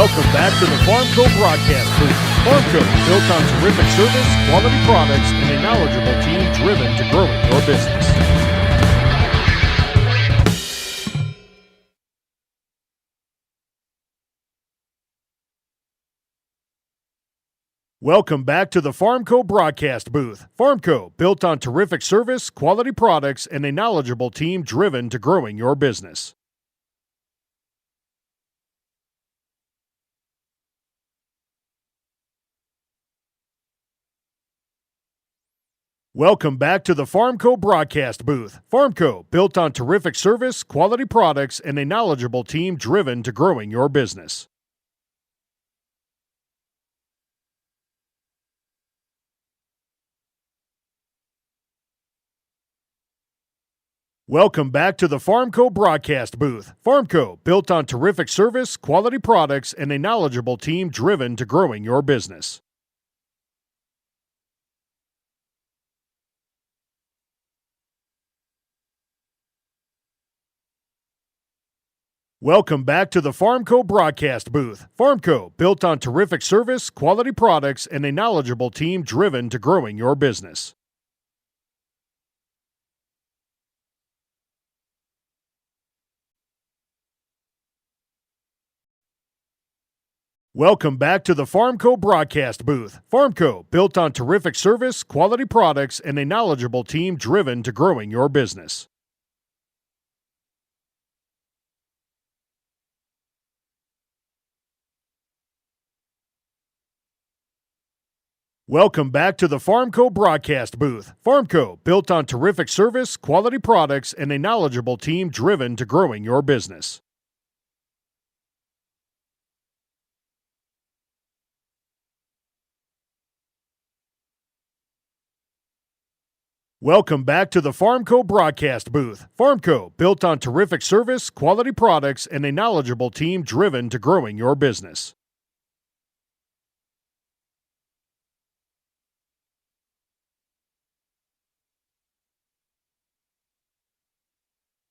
Welcome back to the Farmco broadcast booth. Farmco, built on terrific service, quality products, and a knowledgeable team driven to growing your business. Welcome back to the Farmco broadcast booth. Farmco, built on terrific service, quality products, and a knowledgeable team driven to growing your business. Welcome back to the Farmco broadcast booth. Farmco, built on terrific service, quality products, and a knowledgeable team driven to growing your business. Welcome back to the Farmco broadcast booth. Farmco, built on terrific service, quality products, and a knowledgeable team driven to growing your business. Welcome back to the Farmco broadcast booth. Farmco, built on terrific service, quality products, and a knowledgeable team driven to growing your business. Welcome back to the Farmco broadcast booth. Farmco, built on terrific service, quality products, and a knowledgeable team driven to growing your business. Welcome back to the Farmco broadcast booth. Farmco, built on terrific service, quality products, and a knowledgeable team driven to growing your business. Welcome back to the Farmco broadcast booth. Farmco, built on terrific service, quality products, and a knowledgeable team driven to growing your business.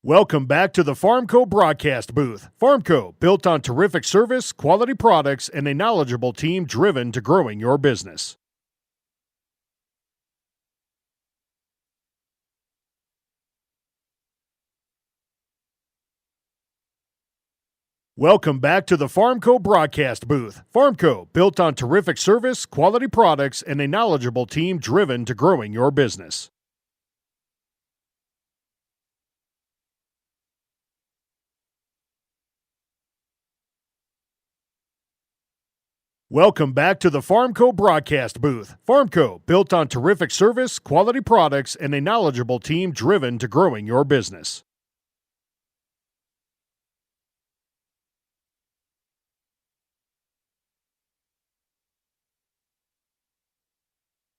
Welcome back to the Farmco broadcast booth. Farmco, built on terrific service, quality products, and a knowledgeable team driven to growing your business. Welcome back to the Farmco broadcast booth. Farmco, built on terrific service, quality products, and a knowledgeable team driven to growing your business. Welcome back to the Farmco broadcast booth. Farmco, built on terrific service, quality products, and a knowledgeable team driven to growing your business.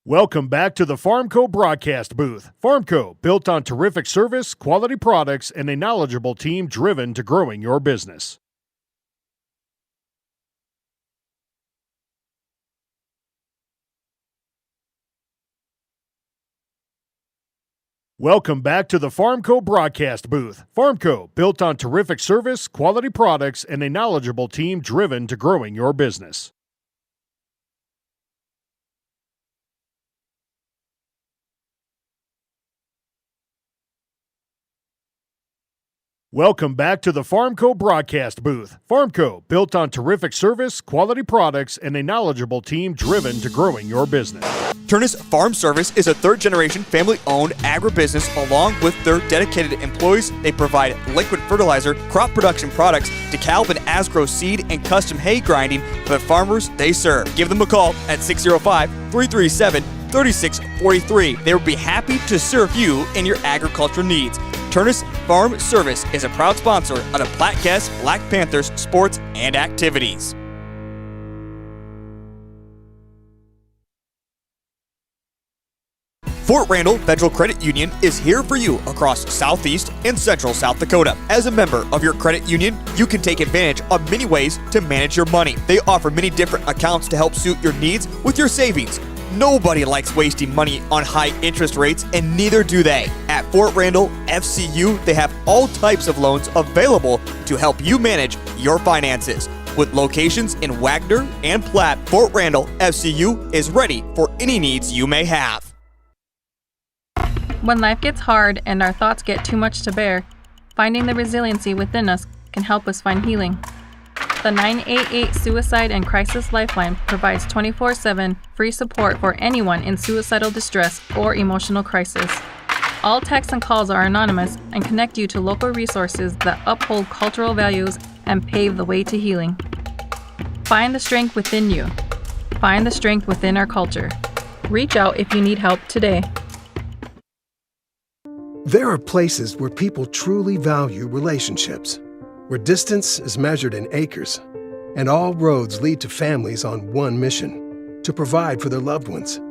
Welcome back to the Farmco broadcast booth. Farmco, built on terrific service, quality products, and a knowledgeable team driven to growing your business. Welcome back to the Farmco broadcast booth. Farmco, built on terrific service, quality products, and a knowledgeable team driven to growing your business. Welcome back to the Farmco broadcast booth. Farmco, built on terrific service, quality products, and a knowledgeable team driven to growing your business. Turnus Farm Service is a third-generation family-owned agribusiness. Along with their dedicated employees, they provide liquid fertilizer, crop production products, DeKalb and Asgrow seed, and custom hay grinding for the farmers they serve. Give them a call at 605-337-3643. They would be happy to serve you in your agricultural needs. Turnus Farm Service is a proud sponsor of the Platte-Geddes Black Panthers sports and activities. Fort Randall Federal Credit Union is here for you across Southeast and Central South Dakota. As a member of your credit union, you can take advantage of many ways to manage your money. They offer many different accounts to help suit your needs with your savings. Nobody likes wasting money on high interest rates, and neither do they. At Fort Randall FCU, they have all types of loans available to help you manage your finances. With locations in Wagner and Platte, Fort Randall FCU is ready for any needs you may have. When life gets hard and our thoughts get too much to bear, finding the resiliency within us can help us find healing. The 988 Suicide and Crisis Lifeline provides 24/7 free support for anyone in suicidal distress or emotional crisis. All texts and calls are anonymous and connect you to local resources that uphold cultural values and pave the way to healing. Find the strength within you. Find the strength within our culture. Reach out if you need help today. There are places where people truly value relationships, where distance is measured in acres, and all roads lead to families on one mission: to provide for their loved ones,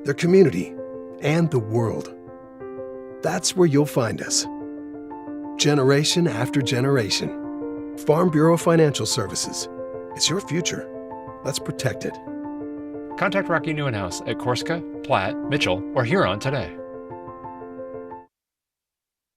their community, and the world. That's where you'll find us. Generation after generation. Farm Bureau Financial Services. It's your future. Let's protect it. Contact Rocky Neuenhuis at Corsica, Platte, Mitchell, or Huron today.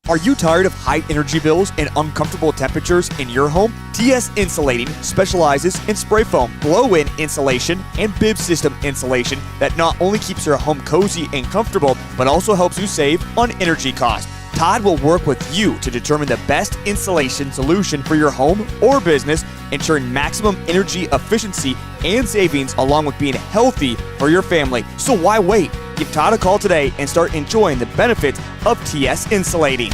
Are you tired of high energy bills and uncomfortable temperatures in your home? TS Insulating specializes in spray foam, blow-in insulation, and bib system insulation that not only keeps your home cozy and comfortable, but also helps you save on energy costs. Todd will work with you to determine the best insulation solution for your home or business, ensuring maximum energy efficiency and savings along with being healthy for your family. So why wait? Give Todd a call today and start enjoying the benefits of TS Insulating.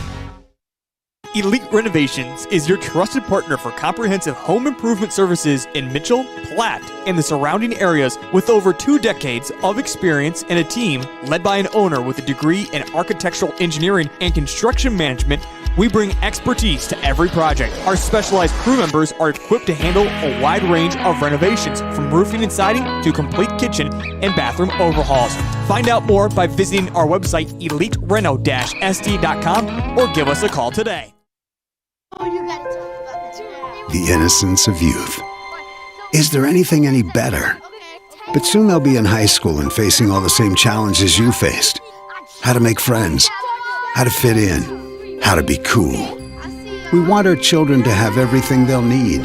Elite Renovations is your trusted partner for comprehensive home improvement services in Mitchell, Platte, and the surrounding areas. With over 2 decades of experience and a team led by an owner with a degree in architectural engineering and construction management, we bring expertise to every project. Our specialized crew members are equipped to handle a wide range of renovations, from roofing and siding to complete kitchen and bathroom overhauls. Find out more by visiting our website, elitereno-sd.com, or give us a call today. The innocence of youth. Is there anything any better? But soon they'll be in high school and facing all the same challenges you faced. How to make friends, how to fit in, how to be cool. We want our children to have everything they'll need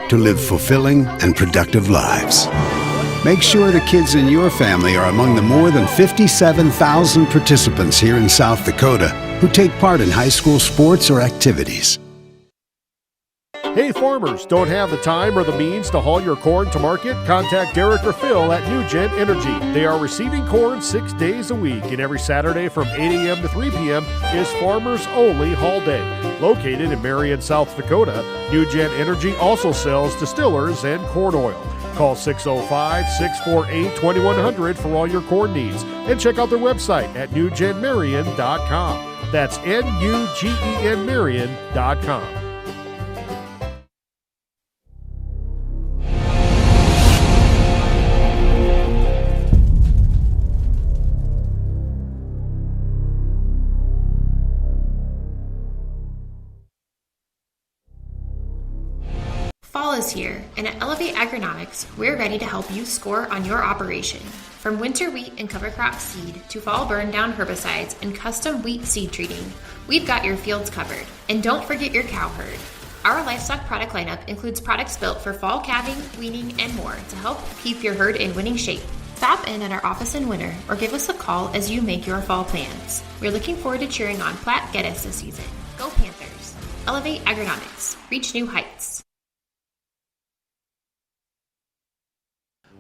to live fulfilling and productive lives. Make sure the kids in your family are among the more than 57,000 participants here in South Dakota who take part in high school sports or activities. Hey farmers, don't have the time or the means to haul your corn to market? Contact Derek or Phil at New Gen Energy. They are receiving corn 6 days a week, and every Saturday from 8 a.m. to 3 p.m. is Farmers Only Haul Day. Located in Marion, South Dakota, New Gen Energy also sells distillers and corn oil. Call 605-648-2100 for all your corn needs, and check out their website at newgenmarion.com. That's NUGEN Marion.com. Fall is here, and at Elevate Agronomics, we're ready to help you score on your operation. From winter wheat and cover crop seed to fall burn down herbicides and custom wheat seed treating, we've got your fields covered. And don't forget your cow herd. Our livestock product lineup includes products built for fall calving, weaning, and more to help keep your herd in winning shape. Stop in at our office in winter or give us a call as you make your fall plans. We're looking forward to cheering on Platte-Geddes this season. Go Panthers! Elevate Agronomics. Reach new heights.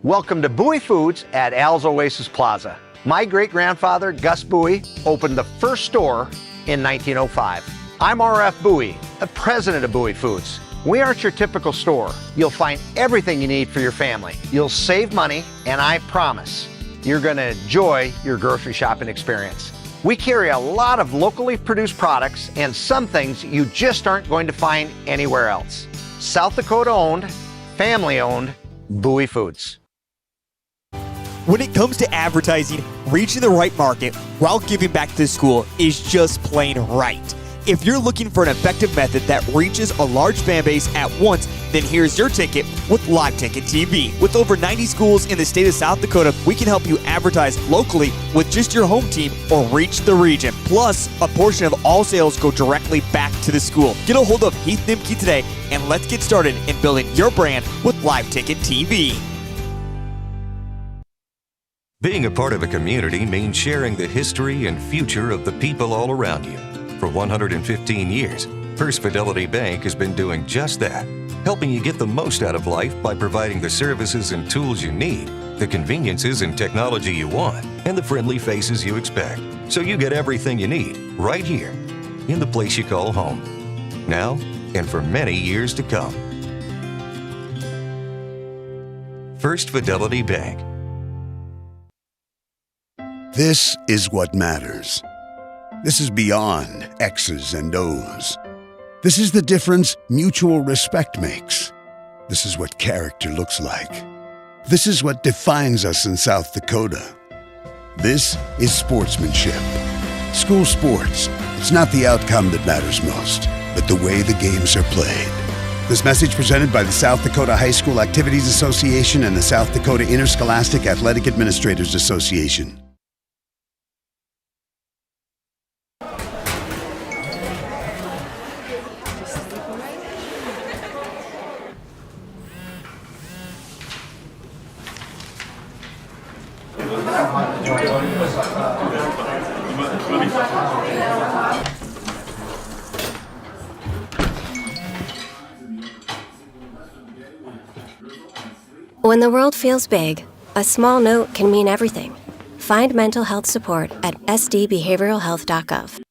Welcome to Bowie Foods at Al's Oasis Plaza. My great-grandfather, Gus Bowie, opened the first store in 1905. I'm R.F. Bowie, the president of Bowie Foods. We aren't your typical store. You'll find everything you need for your family. You'll save money, and I promise you're going to enjoy your grocery shopping experience. We carry a lot of locally produced products and some things you just aren't going to find anywhere else. South Dakota-owned, family-owned, Bowie Foods. When it comes to advertising, reaching the right market while giving back to the school is just plain right. If you're looking for an effective method that reaches a large fan base at once Then here's your ticket with Live Ticket TV. With over 90 schools in the state of South Dakota, we can help you advertise locally with just your home team or reach the region. Plus, a portion of all sales go directly back to the school. Get a hold of Heath Nimke today, and let's get started in building your brand with Live Ticket TV. Being a part of a community means sharing the history and future of the people all around you. For 115 years, First Fidelity Bank has been doing just that, helping you get the most out of life by providing the services and tools you need, the conveniences and technology you want, and the friendly faces you expect. So you get everything you need right here in the place you call home. Now and for many years to come. First Fidelity Bank. This is what matters. This is beyond X's and O's. This is the difference mutual respect makes. This is what character looks like. This is what defines us in South Dakota. This is sportsmanship. School sports, it's not the outcome that matters most, but the way the games are played. This message presented by the South Dakota High School Activities Association and the South Dakota Interscholastic Athletic Administrators Association. When the world feels big, a small note can mean everything. Find mental health support at sdbehavioralhealth.gov.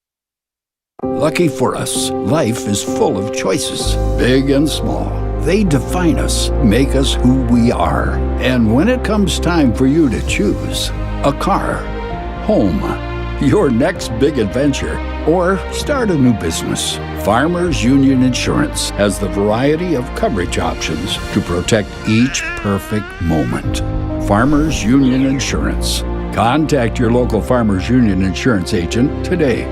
Lucky for us, life is full of choices, big and small. They define us, make us who we are. And when it comes time for you to choose, a car, home, your next big adventure, or start a new business, Farmers Union Insurance has the variety of coverage options to protect each perfect moment. Farmers Union Insurance. Contact your local Farmers Union Insurance agent today.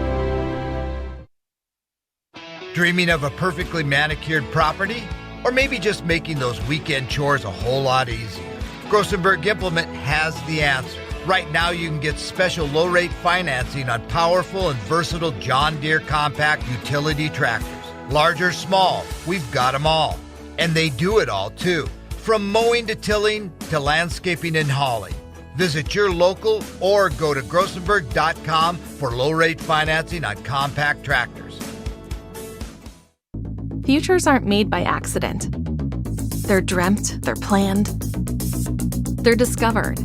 Dreaming of a perfectly manicured property? Or maybe just making those weekend chores a whole lot easier? Grossenberg Implement has the answer. Right now you can get special low-rate financing on powerful and versatile John Deere compact utility tractors. Large or small, we've got them all. And they do it all too. From mowing to tilling to landscaping and hauling. Visit your local or go to grossenberg.com for low-rate financing on compact tractors. Futures aren't made by accident. They're dreamt, they're planned, they're discovered.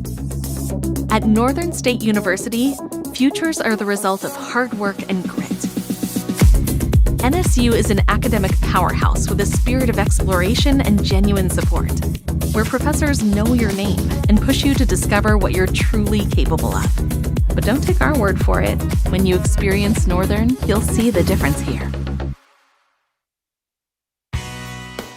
At Northern State University, futures are the result of hard work and grit. NSU is an academic powerhouse with a spirit of exploration and genuine support, where professors know your name and push you to discover what you're truly capable of. But don't take our word for it. When you experience Northern, you'll see the difference here.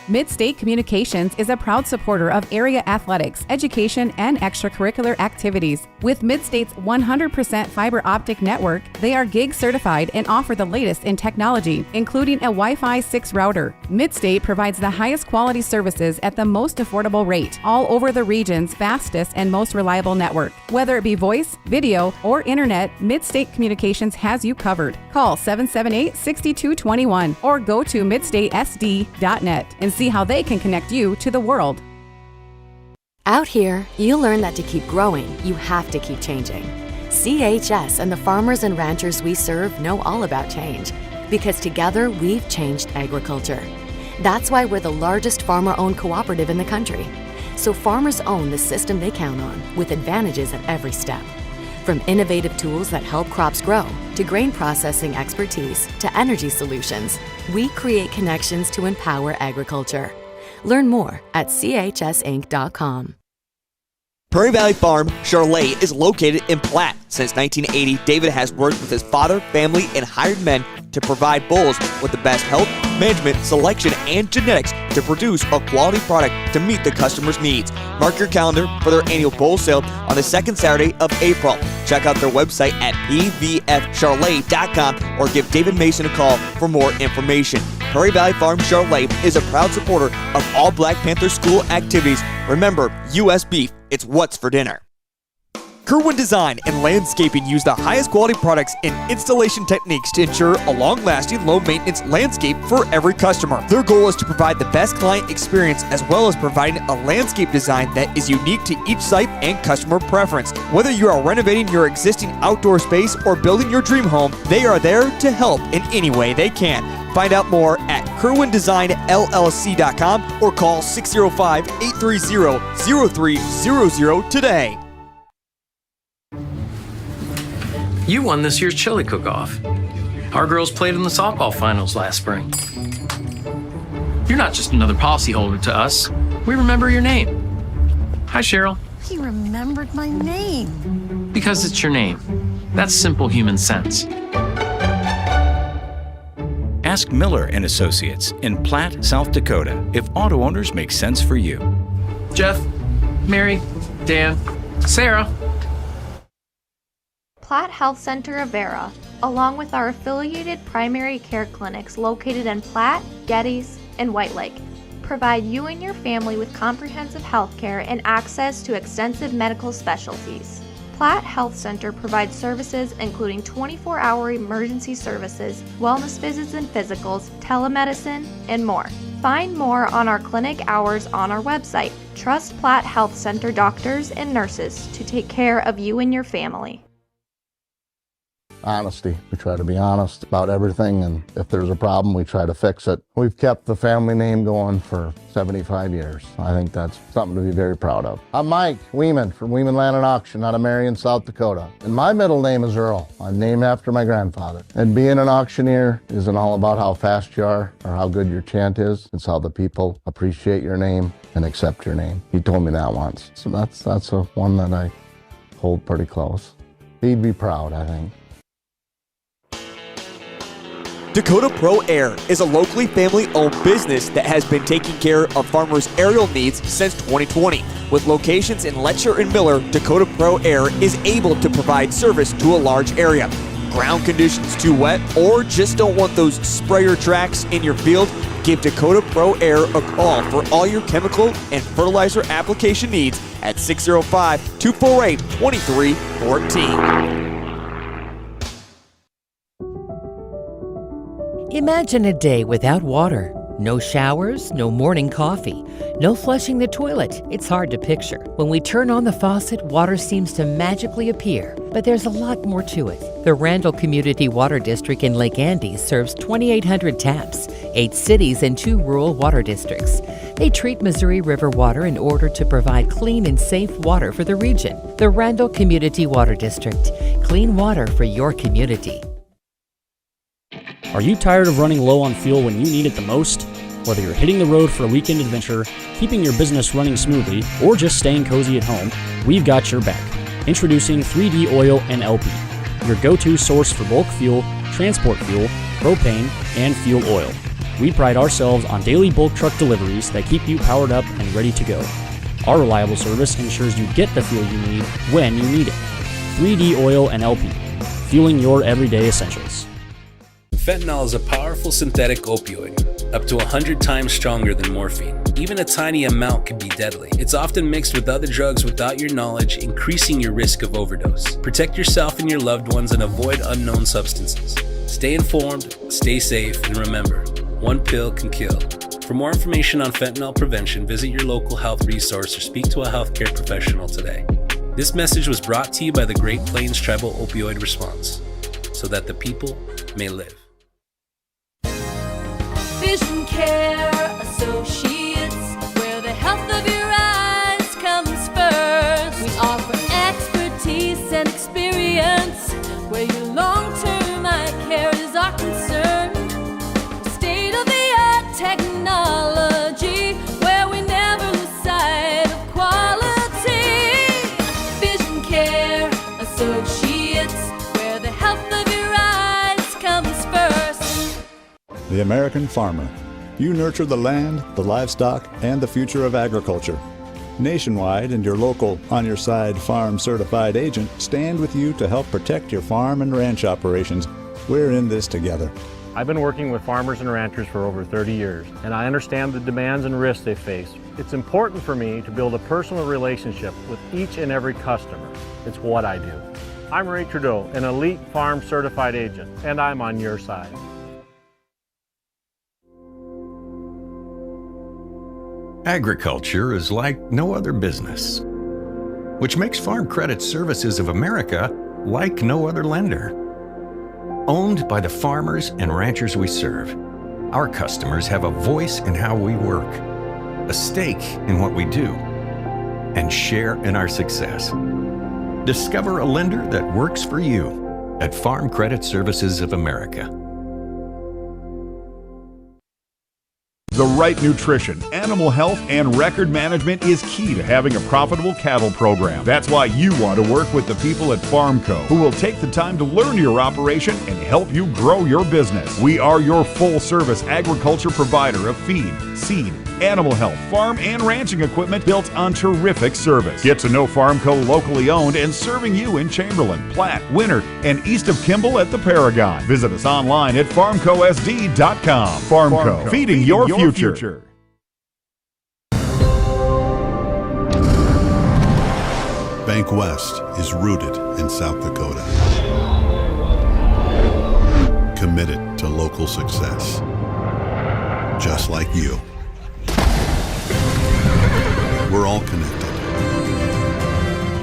Mid-State Communications is a proud supporter of area athletics, education, and extracurricular activities. With Mid-State's 100% fiber optic network, they are gig certified and offer the latest in technology, including a Wi-Fi 6 router. Mid-State provides the highest quality services at the most affordable rate, all over the region's fastest and most reliable network. Whether it be voice, video, or internet, Mid-State Communications has you covered. Call 778-6221 or go to midstatesd.net and see how they can connect you to the world. Out here, you learn that to keep growing, you have to keep changing. CHS and the farmers and ranchers we serve know all about change, because together we've changed agriculture. That's why we're the largest farmer-owned cooperative in the country. So farmers own the system they count on, with advantages at every step. From innovative tools that help crops grow, to grain processing expertise, to energy solutions, we create connections to empower agriculture. Learn more at chsinc.com. Prairie Valley Farm Charolais is located in Platte. Since 1980, David has worked with his father, family, and hired men to provide bulls with the best health, management, selection, and genetics to produce a quality product to meet the customer's needs. Mark your calendar for their annual bull sale on the second Saturday of April. Check out their website at pvfcharolais.com or give David Mason a call for more information. Prairie Valley Farm Charlotte is a proud supporter of all Black Panther school activities. Remember, U.S. beef, it's what's for dinner. Kerwin Design and Landscaping use the highest quality products and installation techniques to ensure a long-lasting, low-maintenance landscape for every customer. Their goal is to provide the best client experience as well as providing a landscape design that is unique to each site and customer preference. Whether you are renovating your existing outdoor space or building your dream home, they are there to help in any way they can. Find out more at KerwinDesignLLC.com or call 605-830-0300 today. You won this year's chili cook-off. Our girls played in the softball finals last spring. You're not just another policyholder to us. We remember your name. Hi, Cheryl. He remembered my name. Because it's your name. That's simple human sense. Ask Miller & Associates in Platte, South Dakota, if auto owners make sense for you. Jeff, Mary, Dan, Sarah. Platte Health Center of Vera, along with our affiliated primary care clinics located in Platte, Geddes, and White Lake, provide you and your family with comprehensive health care and access to extensive medical specialties. Platte Health Center provides services including 24-hour emergency services, wellness visits and physicals, telemedicine, and more. Find more on our clinic hours on our website. Trust Platte Health Center doctors and nurses to take care of you and your family. Honesty. We try to be honest about everything, and if there's a problem, we try to fix it. We've kept the family name going for 75 years. I think that's something to be very proud of. I'm Mike Weeman from Weeman Land and Auction out of Marion, South Dakota. And my middle name is Earl. I'm named after my grandfather. And being an auctioneer isn't all about how fast you are or how good your chant is. It's how the people appreciate your name and accept your name. He told me that once. So that's a one that I hold pretty close. He'd be proud, I think. Dakota Pro Air is a locally family-owned business that has been taking care of farmers' aerial needs since 2020. With locations in Letcher and Miller, Dakota Pro Air is able to provide service to a large area. Ground conditions too wet or just don't want those sprayer tracks in your field? Give Dakota Pro Air a call for all your chemical and fertilizer application needs at 605-248-2314. Imagine a day without water. No showers, no morning coffee, no flushing the toilet. It's hard to picture. When we turn on the faucet, water seems to magically appear. But there's a lot more to it. The Randall Community Water District in Lake Andes serves 2,800 taps, 8 cities and 2 rural water districts. They treat Missouri River water in order to provide clean and safe water for the region. The Randall Community Water District. Clean water for your community. Are you tired of running low on fuel when you need it the most? Whether you're hitting the road for a weekend adventure, keeping your business running smoothly, or just staying cozy at home, we've got your back. Introducing 3D Oil and LP, your go-to source for bulk fuel, transport fuel, propane, and fuel oil. We pride ourselves on daily bulk truck deliveries that keep you powered up and ready to go. Our reliable service ensures you get the fuel you need when you need it. 3D Oil and LP, fueling your everyday essentials. Fentanyl is a powerful synthetic opioid, up to 100 times stronger than morphine. Even a tiny amount can be deadly. It's often mixed with other drugs without your knowledge, increasing your risk of overdose. Protect yourself and your loved ones and avoid unknown substances. Stay informed, stay safe, and remember, one pill can kill. For more information on fentanyl prevention, visit your local health resource or speak to a healthcare professional today. This message was brought to you by the Great Plains Tribal Opioid Response, so that the people may live. Vision Care Associates, where the health of your eyes comes first. We offer expertise and experience, where your long-term eye care is our concern. State-of-the-art technology, where we never lose sight of quality. Vision Care Associates, where the health of your eyes comes first. The American Farmer. You nurture the land, the livestock, and the future of agriculture. Nationwide and your local On Your Side Farm certified agent stand with you to help protect your farm and ranch operations. We're in this together. I've been working with farmers and ranchers for over 30 years, and I understand the demands and risks they face. It's important for me to build a personal relationship with each and every customer. It's what I do. I'm Ray Trudeau, an elite farm certified agent, and I'm on your side. Agriculture is like no other business, which makes Farm Credit Services of America like no other lender. Owned by the farmers and ranchers we serve, our customers have a voice in how we work, a stake in what we do, and share in our success. Discover a lender that works for you at Farm Credit Services of America. The right nutrition, animal health, and record management is key to having a profitable cattle program. That's why you want to work with the people at Farmco, who will take the time to learn your operation and help you grow your business. We are your full-service agriculture provider of feed, seed, animal health, farm, and ranching equipment built on terrific service. Get to know Farmco locally owned and serving you in Chamberlain, Platte, Winter, and east of Kimball at the Paragon. Visit us online at farmcosd.com. Farmco, feeding your future. Bank West is rooted in South Dakota. Committed to local success. Just like you. We're all connected.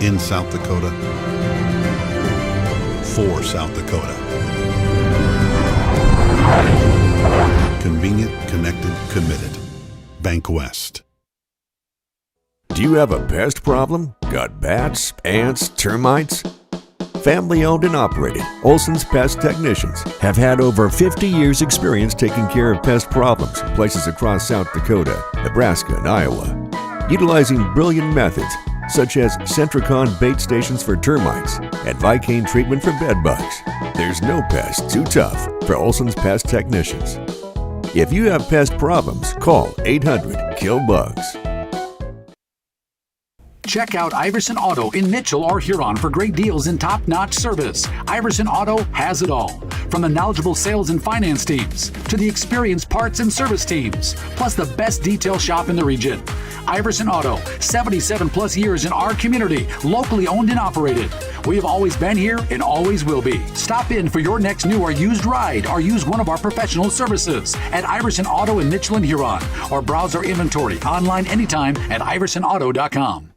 In South Dakota. For South Dakota. Convenient, connected, committed. Bank West. Do you have a pest problem? Got bats, ants, termites? Family owned and operated, Olson's Pest Technicians have had over 50 years experience taking care of pest problems in places across South Dakota, Nebraska, and Iowa. Utilizing brilliant methods such as Centricon bait stations for termites and Vicane treatment for bed bugs. There's no pest too tough for Olson's Pest Technicians. If you have pest problems, call 800-KILL-BUGS. Check out Iverson Auto in Mitchell or Huron for great deals and top-notch service. Iverson Auto has it all. From the knowledgeable sales and finance teams to the experienced parts and service teams, plus the best detail shop in the region. Iverson Auto, 77 plus years in our community, locally owned and operated. We have always been here and always will be. Stop in for your next new or used ride or use one of our professional services at Iverson Auto in Mitchell and Huron, or browse our inventory online anytime at iversonauto.com.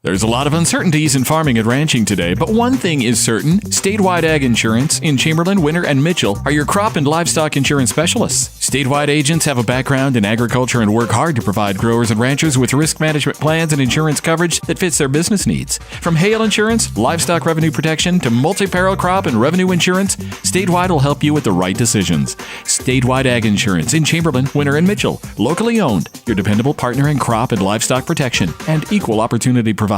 There's a lot of uncertainties in farming and ranching today, but one thing is certain. Statewide Ag Insurance in Chamberlain, Winter, and Mitchell are your crop and livestock insurance specialists. Statewide agents have a background in agriculture and work hard to provide growers and ranchers with risk management plans and insurance coverage that fits their business needs. From hail insurance, livestock revenue protection, to multi-peril crop and revenue insurance, Statewide will help you with the right decisions. Statewide Ag Insurance in Chamberlain, Winter, and Mitchell. Locally owned, your dependable partner in crop and livestock protection and equal opportunity provider.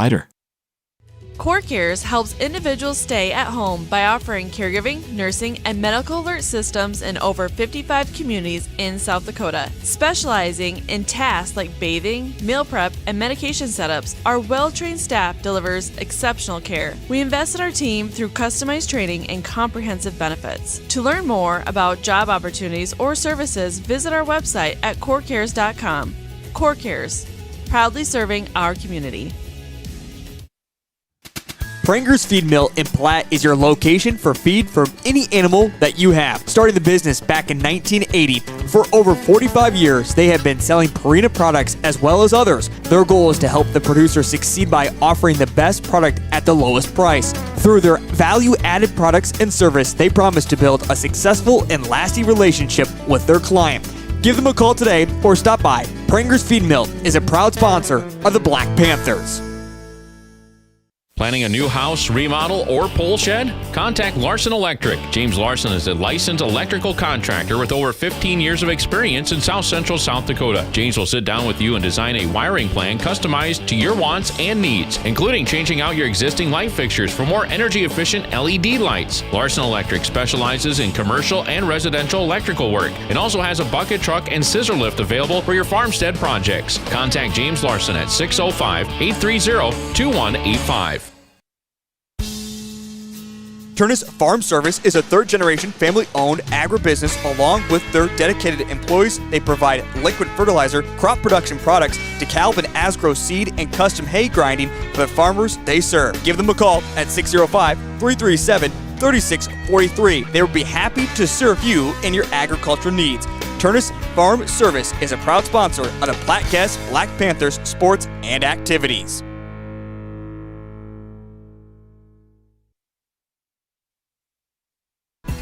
CoreCares helps individuals stay at home by offering caregiving, nursing, and medical alert systems in over 55 communities in South Dakota. Specializing in tasks like bathing, meal prep, and medication setups, our well-trained staff delivers exceptional care. We invest in our team through customized training and comprehensive benefits. To learn more about job opportunities or services, visit our website at corecares.com. CoreCares, proudly serving our community. Pranger's Feed Mill in Platte is your location for feed from any animal that you have. Starting the business back in 1980, for over 45 years, they have been selling Purina products as well as others. Their goal is to help the producer succeed by offering the best product at the lowest price. Through their value-added products and service, they promise to build a successful and lasting relationship with their client. Give them a call today or stop by. Pranger's Feed Mill is a proud sponsor of the Black Panthers. Planning a new house, remodel, or pole shed? Contact Larson Electric. James Larson is a licensed electrical contractor with over 15 years of experience in South Central South Dakota. James will sit down with you and design a wiring plan customized to your wants and needs, including changing out your existing light fixtures for more energy-efficient LED lights. Larson Electric specializes in commercial and residential electrical work and also has a bucket truck and scissor lift available for your farmstead projects. Contact James Larson at 605-830-2185. Turnus Farm Service is a third-generation family-owned agribusiness. Along with their dedicated employees, they provide liquid fertilizer, crop production products, DeKalb and Asgrow seed, and custom hay grinding for the farmers they serve. Give them a call at 605-337-3643. They will be happy to serve you and your agricultural needs. Turnus Farm Service is a proud sponsor of the Platte-Geddes Black Panthers sports and activities.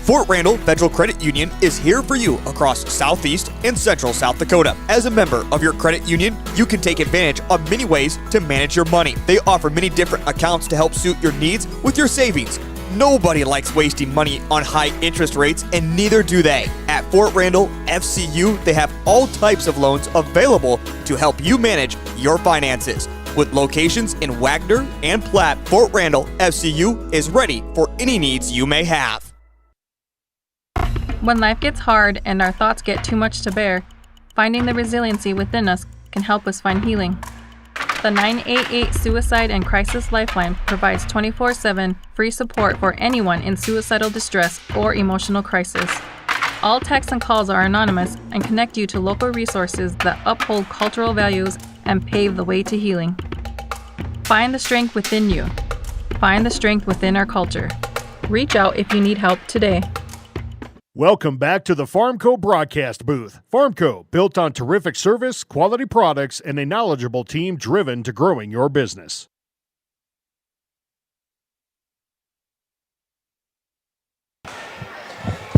Fort Randall Federal Credit Union is here for you across Southeast and Central South Dakota. As a member of your credit union, you can take advantage of many ways to manage your money. They offer many different accounts to help suit your needs with your savings. Nobody likes wasting money on high interest rates, and neither do they. At Fort Randall FCU, they have all types of loans available to help you manage your finances. With locations in Wagner and Platte, Fort Randall FCU is ready for any needs you may have. When life gets hard and our thoughts get too much to bear, finding the resiliency within us can help us find healing. The 988 Suicide and Crisis Lifeline provides 24/7 free support for anyone in suicidal distress or emotional crisis. All texts and calls are anonymous and connect you to local resources that uphold cultural values and pave the way to healing. Find the strength within you. Find the strength within our culture. Reach out if you need help today. Welcome back to the Farmco broadcast booth. Farmco, built on terrific service, quality products, and a knowledgeable team driven to growing your business.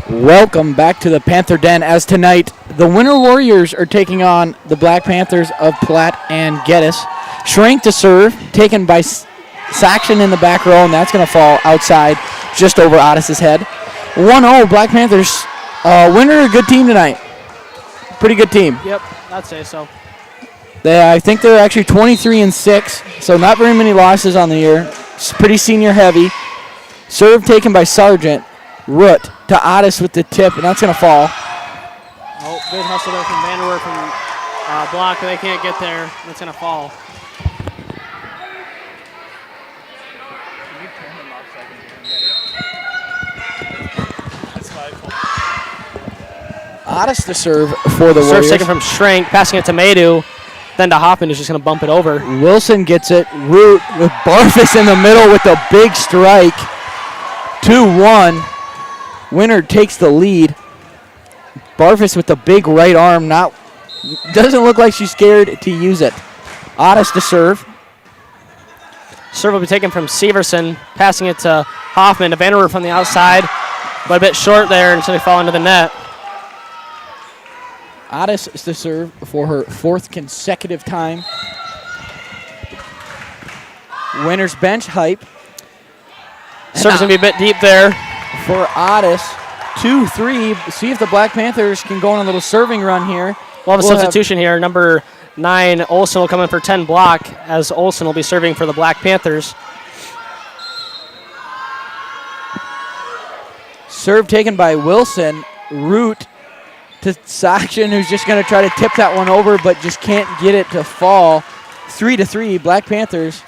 Welcome back to the Panther Den, as tonight the Winter Warriors are taking on the Black Panthers of Platte and Geddes. Schrank to serve, taken by Saxon in the back row, and that's going to fall outside just over Otis's head. 1-0 Black Panthers. Winter, a good team tonight. Pretty good team. Yep, I'd say so. I think they're actually 23-6, so not very many losses on the year. It's pretty senior heavy. Serve taken by Sargent. Root to Otis with the tip, and that's going to fall. Oh, good hustle there from Vanderwerf from block. They can't get there. That's going to fall. Otis to serve for the Warriors. Serve taken from Schrank, passing it to Maydew, then to Hoffman, who's just going to bump it over. Wilson gets it. Root with Barfus in the middle with a big strike. 2-1. Winter takes the lead. Barfus with the big right arm. Doesn't look like she's scared to use it. Otis to serve. Serve will be taken from Severson, passing it to Hoffman, to Vanderwerf from the outside, but a bit short there until they fall into the net. Otis is to serve for her fourth consecutive time. Winner's bench hype. Serve's going to be a bit deep there. For Otis, 2-3. See if the Black Panthers can go on a little serving run here. We'll have a substitution here. Number 9, Olsen, will come in for 10 block, as Olsen will be serving for the Black Panthers. Serve taken by Wilson. Root to Saxon, who's just going to try to tip that one over, but just can't get it to fall. 3-3, Black Panthers.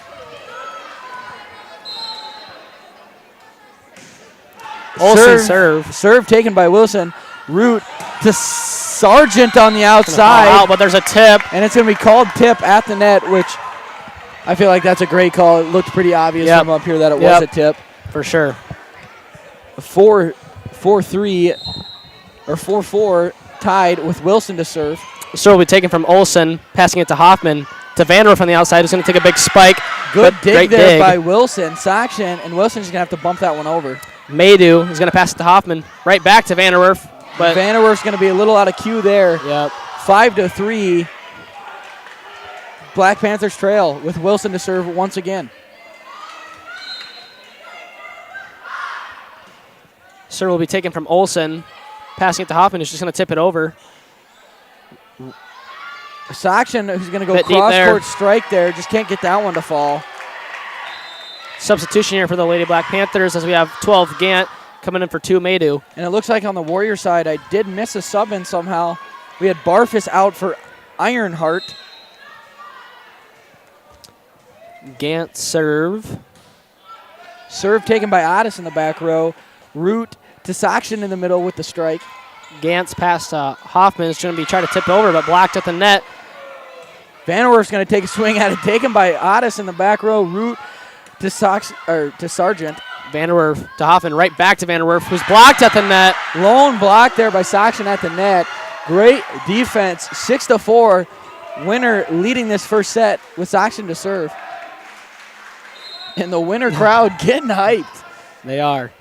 Olsen serve. Serve taken by Wilson. Root to Sargent on the outside. Out, but there's a tip. And it's going to be called tip at the net, which I feel like that's a great call. It looked pretty obvious from up here that it was a tip. For sure. 4-3 or 4-4 tied with Wilson to serve. Serve will be taken from Olsen, passing it to Hoffman. To Vanderwerf on the outside, who's going to take a big spike. Good dig there by Wilson. Saxon, and Wilson's going to have to bump that one over. Maydew is going to pass it to Hoffman. Right back to Vanderwerf. But Vanderwerf's going to be a little out of cue there. Yep. 5-3. Black Panthers trail with Wilson to serve once again. Serve will be taken from Olsen, passing it to Hoffman, who's just going to tip it over. Saxon, who's going to go cross-court strike there, just can't get that one to fall. Substitution here for the Lady Black Panthers, as we have 12 Gant coming in for 2 Maydew. And it looks like on the Warrior side, I did miss a sub in somehow. We had Barfus out for Ironheart. Gant serve. Serve taken by Otis in the back row. Root to Saxon in the middle with the strike. Gantz past Hoffman is going to be trying to tip over, but blocked at the net. Vanderwerf's going to take a swing at it, taken by Otis in the back row. Root to Sargent. Vanderwerf to Hoffman, right back to Vanderwerf, who's blocked at the net. Lone block there by Saxon at the net. Great defense, 6-4. Winner leading this first set with Saxon to serve. And the Winner crowd getting hyped. They are.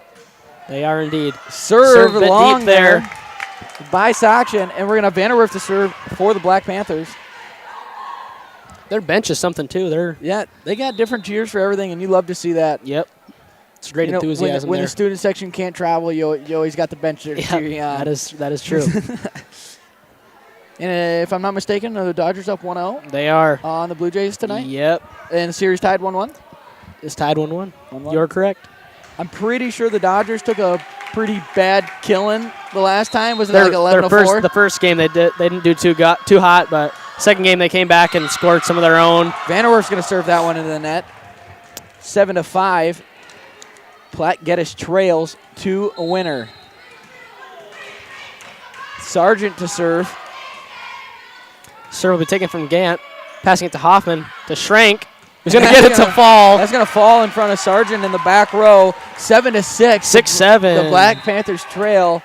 They are indeed. Serve bit long deep there by Saxon, and we're going to have Vanderwerf to serve for the Black Panthers. Their bench is something too. Yeah, they got different cheers for everything, and you love to see that. Yep. It's great enthusiasm when there. the student section can't travel, you always got the bench there cheering on. That is true. And if I'm not mistaken, are the Dodgers up 1-0? They are. On the Blue Jays tonight? Yep. And the series tied 1-1? It's tied 1-1. You're correct. I'm pretty sure the Dodgers took a pretty bad killing the last time. Was it like 11-4? The first game they didn't do too hot, but second game they came back and scored some of their own. Vanderwerf's going to serve that one into the net. 7-5. Platte-Geddes trails to a winner. Sargent to serve. Serve will be taken from Gant, passing it to Hoffman to Schrank, who's going to get it to fall. That's going to fall in front of Sargent in the back row. 7-6. 6-7. The Black Panthers trail.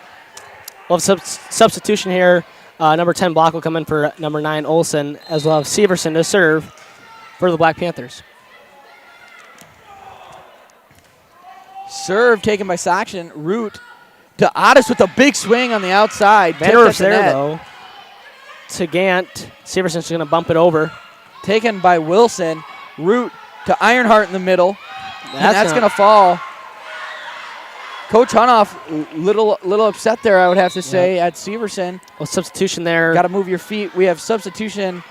We'll have substitution here. Number 10 block will come in for number 9 Olsen, as well as Severson to serve for the Black Panthers. Serve taken by Saxon. Root to Otis with a big swing on the outside. Vanderwerf's there, though. To Gant. Severson's going to bump it over. Taken by Wilson. Root to Ironheart in the middle. That's going to fall. Coach Hunoff, little upset there, I would have to say, at Severson. Well, substitution there. Got to move your feet. We have substitution.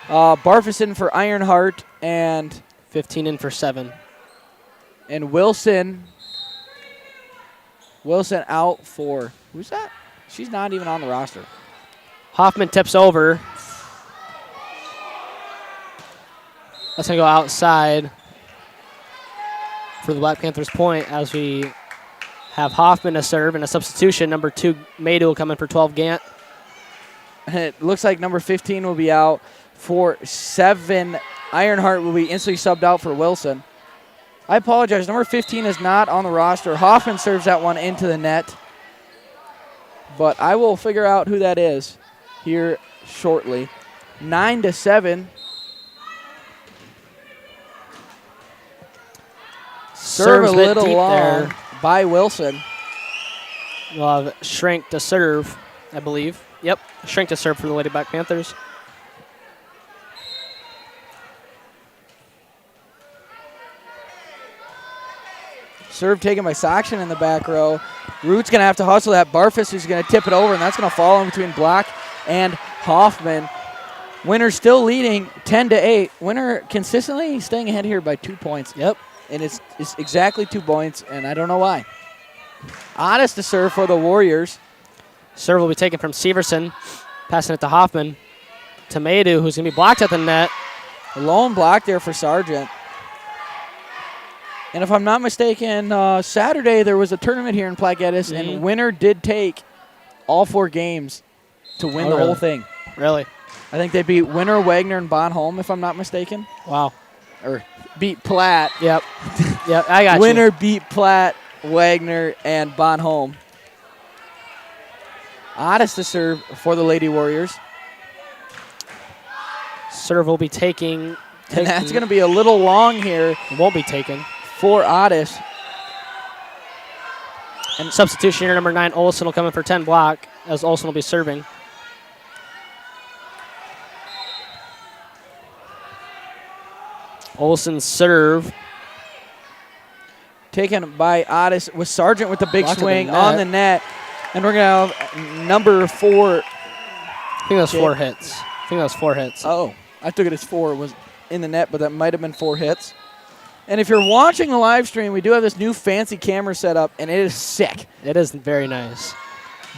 Barfison for Ironheart and 15 in for 7. And Wilson out for, who's that? She's not even on the roster. Hoffman tips over. That's going to go outside for the Black Panthers point as we have Hoffman to serve and a substitution. Number 2, Maydew will come in for 12 Gant. It looks like number 15 will be out for 7. Ironheart will be instantly subbed out for Wilson. I apologize. Number 15 is not on the roster. Hoffman serves that one into the net. But I will figure out who that is here shortly. 9-7. Serve a little long there by Wilson. We'll have Schrank to serve, I believe. Yep, Schrank to serve for the Lady Black Panthers. Serve taken by Saxon in the back row. Root's going to have to hustle that. Barfus who's going to tip it over, and that's going to fall in between Block and Hoffman. Winner still leading 10-8. Winner consistently staying ahead here by 2 points. Yep. And it's exactly 2 points, and I don't know why. Honest to serve for the Warriors. Serve will be taken from Severson, passing it to Hoffman. To Maydew, who's going to be blocked at the net. A lone block there for Sargent. And if I'm not mistaken, Saturday there was a tournament here in Platte-Geddes, and winner did take all 4 games to win the whole thing. Really? I think they beat Winner, Wagner, and Bonholm, if I'm not mistaken. Wow. Or beat Platte. Yep. Yep, I got Winner beat Platte, Wagner, and Bonholm. Otis to serve for the Lady Warriors. Serve will be taking. And that's going to be a little long here. It won't be taken. For Otis. And substitution here, number 9, Olsen will come in for 10 block, as Olsen will be serving. Olsen's serve. Taken by Otis with Sargent with the big Blocked swing the on the net. And we're going to have number 4. I think that was 4 hits. I think that was 4 hits. Oh, I took it as 4 was in the net, but that might have been 4 hits. And if you're watching the live stream, we do have this new fancy camera set up, and it is sick. It is very nice.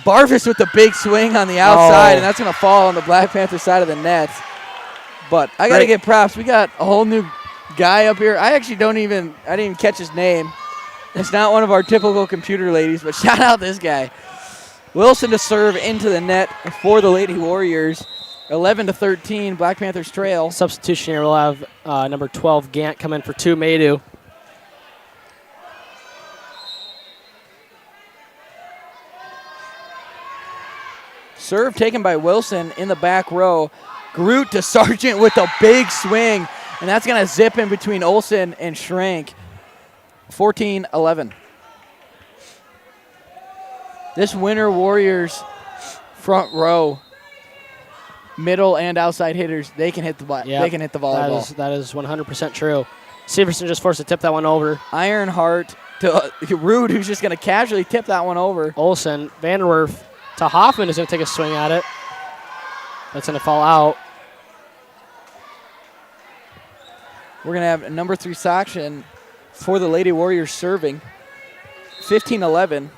Barfus with the big swing on the outside, and that's going to fall on the Black Panther side of the net. But I got to get props. We got a whole new guy up here. I didn't even catch his name. It's not one of our typical computer ladies, but shout out this guy. Wilson to serve into the net for the Lady Warriors. 11-13, Black Panthers trail. Substitution here, we'll have number 12, Gant, come in for 2, Maydew. Serve taken by Wilson in the back row. Groot to Sargent with a big swing, and that's going to zip in between Olsen and Schrank. 14-11. This Winter Warriors front row, middle and outside hitters, they can hit the they can hit the volleyball. That is 100% true. Severson just forced to tip that one over. Ironheart to Rude, who's just going to casually tip that one over. Olsen, Vanderwerf to Hoffman is going to take a swing at it. That's going to fall out. We're going to have number 3 Saction for the Lady Warriors serving. 15-11.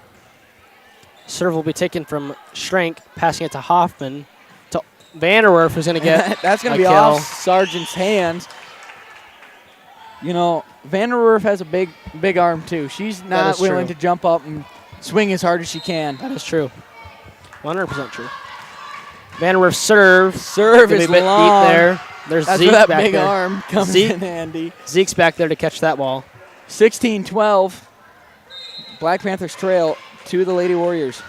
Serve will be taken from Schrank, passing it to Hoffman. To Vanderwerf, who's going to get that's going to be off Sargent's hands. You know, Vanderwerf has a big arm, too. She's not willing to jump up and swing as hard as she can. That is true. 100% true. Vanderwerf serve. Serve is long. Deep there. There's That's Zeke where that back big there. arm comes in handy. Zeke's back there to catch that ball. 16-12. Black Panthers trail to the Lady Warriors.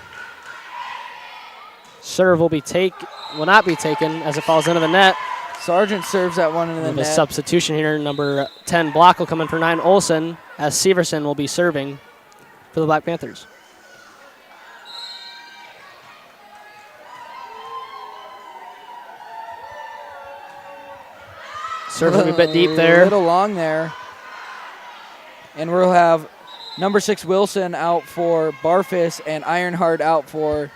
Serve will not be taken as it falls into the net. Sargent serves that one into the The net. substitution here, number 10 Block will come in for 9 Olsen, as Severson will be serving for the Black Panthers. Serve will be a bit deep there. A little long there. And we'll have number 6 Wilson out for Barfus and Ironheart out for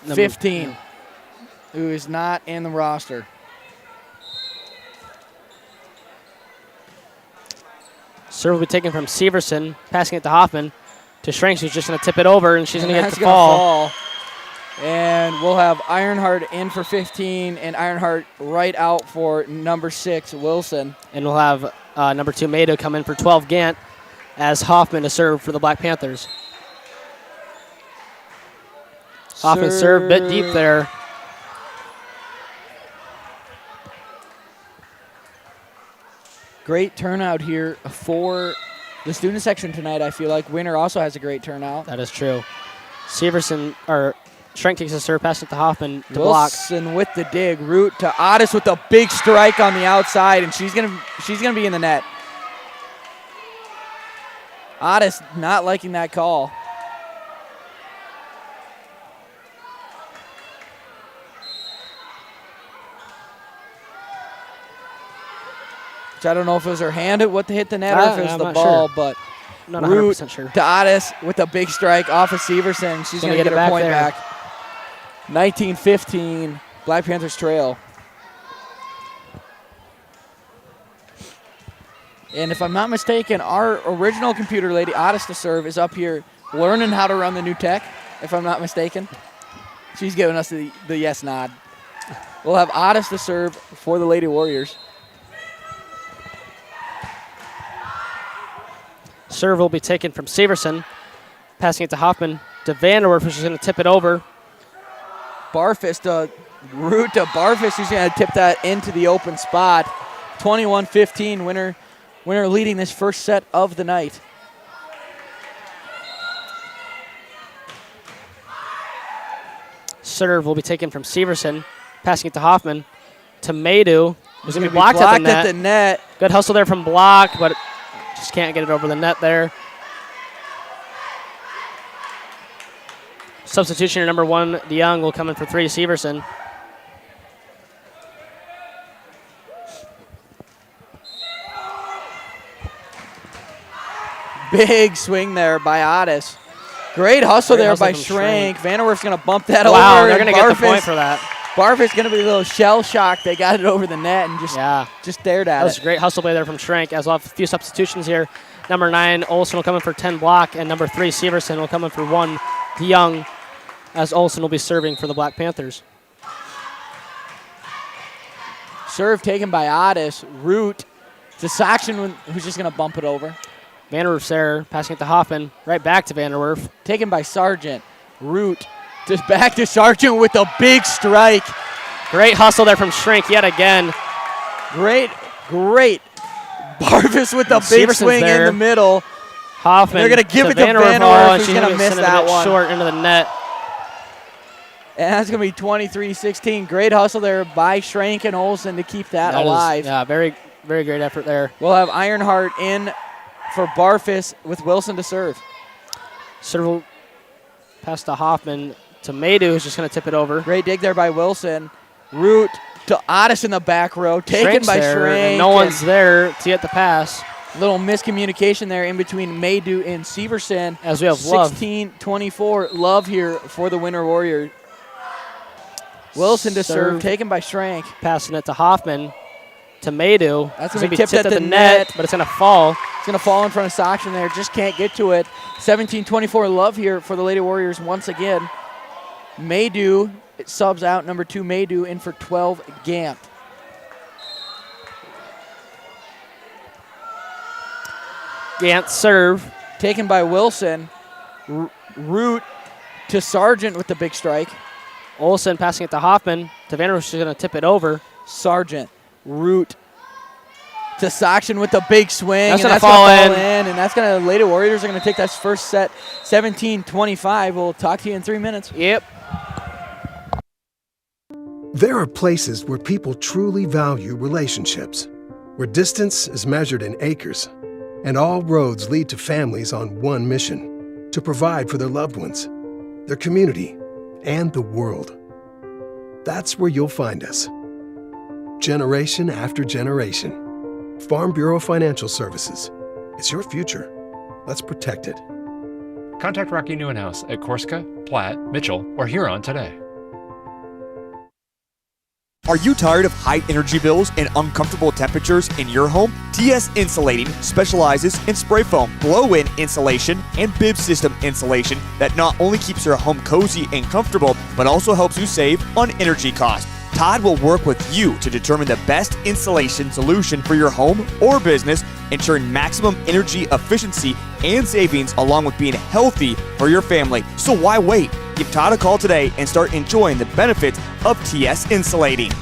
15, who is not in the roster. Serve will be taken from Severson, passing it to Hoffman. To Schranks, who's just going to tip it over, and she's going to get the fall. And we'll have Ironheart in for 15 and Ironheart right out for number 6 Wilson. And we'll have number 2 Maydew come in for 12 Gant, as Hoffman to serve for the Black Panthers. Hoffman serve, bit deep there. Great turnout here for the student section tonight. I feel like Winter also has a great turnout. That is true. Schrank takes a serve, pass it to Hoffman to block. Wilson with the dig. Root to Otis with a big strike on the outside, and she's gonna be in the net. Otis not liking that call. Which I don't know if it was her hand at what to hit the net or if it was the ball, but not Root 100% sure. to Otis with a big strike off of Severson. She's going to get her point back. 19-15, Black Panthers trail. And if I'm not mistaken, our original computer lady, Otis to serve, is up here learning how to run the new tech, if I'm not mistaken. She's giving us the yes nod. We'll have Otis to serve for the Lady Warriors. Serve will be taken from Severson, passing it to Hoffman to Vanderwerf, who's going to tip it over. Barfus to Root to Barfus, who's going to tip that into the open spot. 21-15, winner leading this first set of the night. Serve will be taken from Severson, passing it to Hoffman to Maydew, who's going to be blocked at the net. Good hustle there from Block, but just can't get it over the net there. Substitution number 1, DeYoung, will come in for 3, Severson. Big swing there by Otis. Great hustle there by Schrank. Vanderwerf's going to bump that over. Wow, they're going to get the point for that. Barfus going to be a little shell shocked. They got it over the net and just stared at it. That was a great hustle play there from Schrank, as we'll have a few substitutions here. Number 9, Olsen will come in for 10 Block, and number 3, Severson will come in for 1, DeYoung, as Olsen will be serving for the Black Panthers. Serve taken by Otis. Root to Saxon, who's just going to bump it over. Vanderwerf's there, passing it to Hoffman, right back to Vanderwerf. Taken by Sargent. Root just back to Sargent with a big strike. Great hustle there from Shrink yet again. Great. Barvis with the big swing there. in the middle. Hoffman. They're going to give it to Vanderwerf, Vanderwerf, and who's going to miss that one. Short into the net. And that's going to be 23-16. Great hustle there by Schrank and Olsen to keep that alive. Yeah, very, very great effort there. We'll have Ironheart in for Barfus with Wilson to serve. Serve pass to Hoffman to Maydew, who's just going to tip it over. Great dig there by Wilson. Root to Otis in the back row, taken Shrink's by there, Schrank. and no one's there to get the pass. Little miscommunication there in between Maydew and Severson. As we have Love. 16-24, Love here for the Winter Warriors. Wilson to serve, taken by Schrank. Passing it to Hoffman, to Maydew. That's going to be tipped at the net. But it's going to fall. It's going to fall in front of Saxon there. Just can't get to it. 17-24, Love here for the Lady Warriors once again. Maydew, it subs out number 2 Maydew in for 12 Gamp. Gant serve. Taken by Wilson. Root to Sargent with the big strike. Olsen passing it to Hoffman. To Vanderwerf, who's going to tip it over. Sargent. Root to Saxon with the big swing. That's going to fall in. And that's going to, Lady Warriors are going to take that first set 17-25. We'll talk to you in 3 minutes. Yep. There are places where people truly value relationships, where distance is measured in acres, and all roads lead to families on one mission: to provide for their loved ones, their community, and the world. That's where you'll find us. Generation after generation. Farm Bureau Financial Services. It's your future. Let's protect it. Contact Rocky Newenhouse at Corsica, Platte, Mitchell, or Huron today. Are you tired of high energy bills and uncomfortable temperatures in your home? TS Insulating specializes in spray foam, blow-in insulation, and bib system insulation that not only keeps your home cozy and comfortable, but also helps you save on energy costs. Todd will work with you to determine the best insulation solution for your home or business, ensuring maximum energy efficiency and savings along with being healthy for your family. So why wait? Give Todd a call today and start enjoying the benefits of TS Insulating.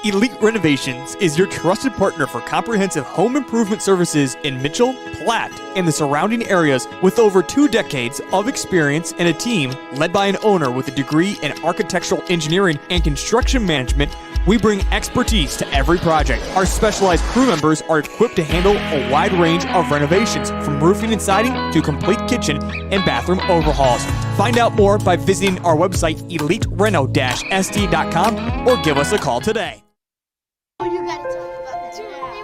Elite Renovations is your trusted partner for comprehensive home improvement services in Mitchell, Platte, and the surrounding areas. With over 2 decades of experience and a team led by an owner with a degree in architectural engineering and construction management, we bring expertise to every project. Our specialized crew members are equipped to handle a wide range of renovations, from roofing and siding to complete kitchen and bathroom overhauls. Find out more by visiting our website, elitereno-sd.com, or give us a call today.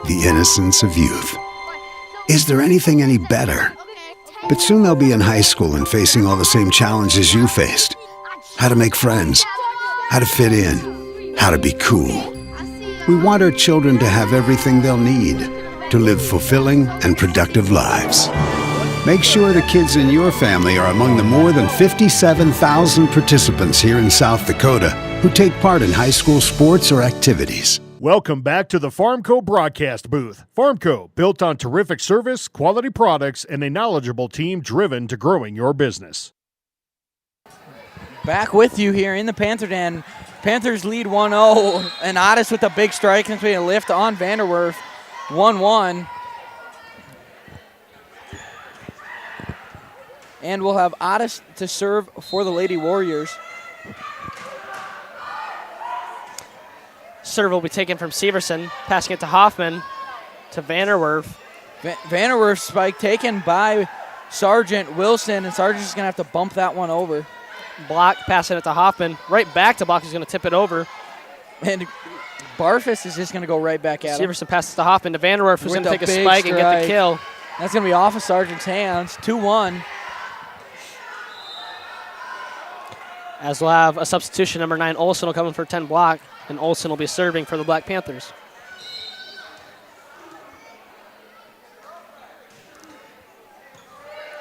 The innocence of youth. Is there anything any better? But soon they'll be in high school and facing all the same challenges you faced. How to make friends, how to fit in, how to be cool. We want our children to have everything they'll need to live fulfilling and productive lives. Make sure the kids in your family are among the more than 57,000 participants here in South Dakota who take part in high school sports or activities. Welcome back to the Farmco broadcast booth. Farmco, built on terrific service, quality products, and a knowledgeable team driven to growing your business. Back with you here in the Panther Den. Panthers lead 1-0, and Otis with a big strike and a lift on Vanderwerf. 1-1. And we'll have Otis to serve for the Lady Warriors. Serve will be taken from Severson, passing it to Hoffman, to Vanderwerf. Vanderwerf spike taken by Sargent Wilson, and Sargent's just going to have to bump that one over. Block, passing it to Hoffman. Right back to Block, who's going to tip it over. And Barfus is just going to go right back at him. Severson passes to Hoffman to Vanderwerf, who's going to take a spike and get the kill. That's going to be off of Sargent's hands. 2-1. As we'll have a substitution, number 9, Olsen will come in for 10 block, and Olsen will be serving for the Black Panthers.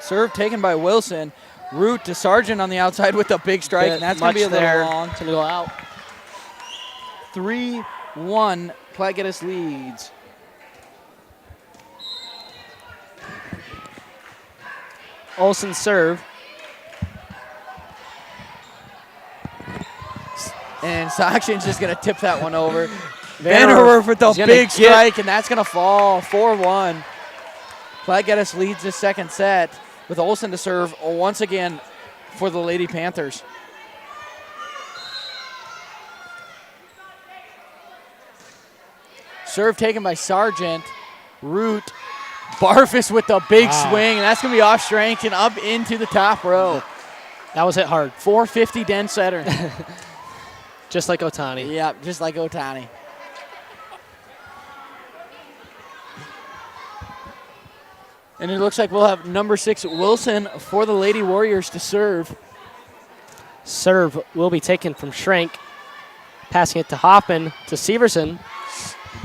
Serve taken by Wilson. Root to Sargent on the outside with a big strike, and that's going to be a little long. It's going to go out. 3-1, Platte-Geddes leads. Olsen serve. And Sakshin's just going to tip that one over. Vanderwerf Vanderwerf with the big strike, and that's going to fall 4-1. Platte-Geddes leads the second set with Olsen to serve once again for the Lady Panthers. Serve taken by Sargent. Root. Barfus with the big swing, and that's going to be off strength and up into the top row. That was hit hard. 450 Den setter. Just like Otani. Yeah, just like Otani. And it looks like we'll have number 6, Wilson, for the Lady Warriors to serve. Serve will be taken from Schrank. Passing it to Hoffman to Severson.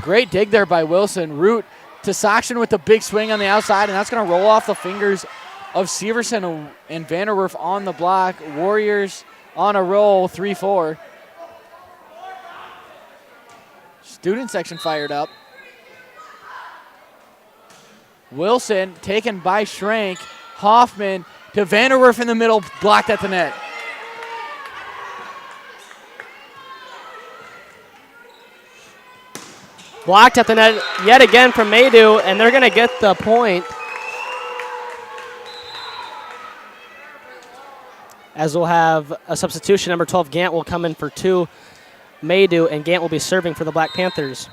Great dig there by Wilson. Root to Sakshin with the big swing on the outside, and that's going to roll off the fingers of Severson and Vanderwerf on the block. Warriors on a roll, 3-4. Student section fired up. Wilson taken by Schrank. Hoffman to Vanderwerf in the middle, blocked at the net. Blocked at the net yet again from Maydew, and they're going to get the point. As we'll have a substitution, number 12, Gant will come in for 2. Maydew, and Gant will be serving for the Black Panthers.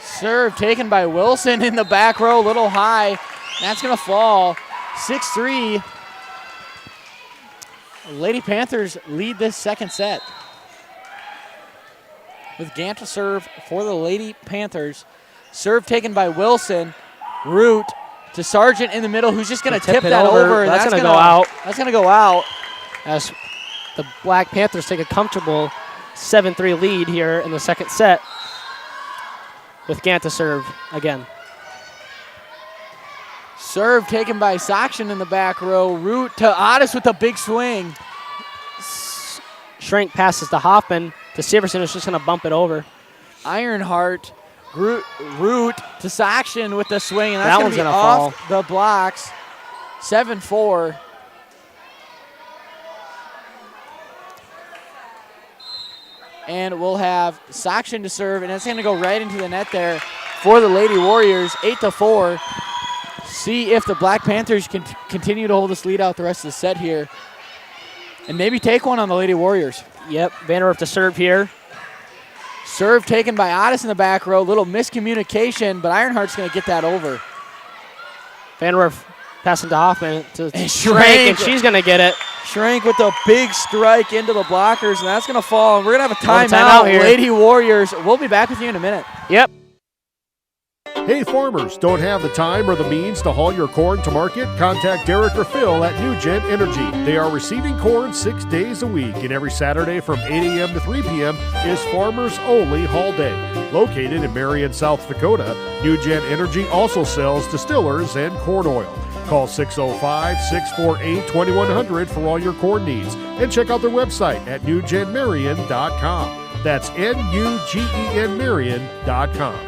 Serve taken by Wilson in the back row, a little high. That's going to fall 6-3. Lady Panthers lead this second set. With Gant to serve for the Lady Panthers. Serve taken by Wilson. Root to Sargent in the middle, who's just going to tip that over. That's going to go out. That's going to go out. As the Black Panthers take a comfortable 7-3 lead here in the second set. With Gant to serve again. Serve taken by Sakshin in the back row. Root to Otis with a big swing. Schrank passes to Hoffman. To Severson, who's just going to bump it over. Ironheart. Root to Sakshin with the swing, and that's going to be off the blocks. 7-4. And we'll have Sakshin to serve, and that's going to go right into the net there for the Lady Warriors, 8-4. See if the Black Panthers can continue to hold this lead out the rest of the set here. And maybe take one on the Lady Warriors. Yep, Vanderwerf to serve here. Serve taken by Otis in the back row. Little miscommunication, but Ironheart's going to get that over. Vanderwerf passing to Hoffman to Schrank, and she's going to get it. Schrank with a big strike into the blockers, and that's going to fall. And we're going to have a timeout here. Lady Warriors. We'll be back with you in a minute. Yep. Hey farmers, don't have the time or the means to haul your corn to market? Contact Derek or Phil at New Gen Energy. They are receiving corn 6 days a week, and every Saturday from 8 a.m. to 3 p.m. is Farmers Only Haul Day. Located in Marion, South Dakota, New Gen Energy also sells distillers and corn oil. Call 605-648-2100 for all your corn needs, and check out their website at newgenmarion.com. That's N-U-G-E-N Marion.com.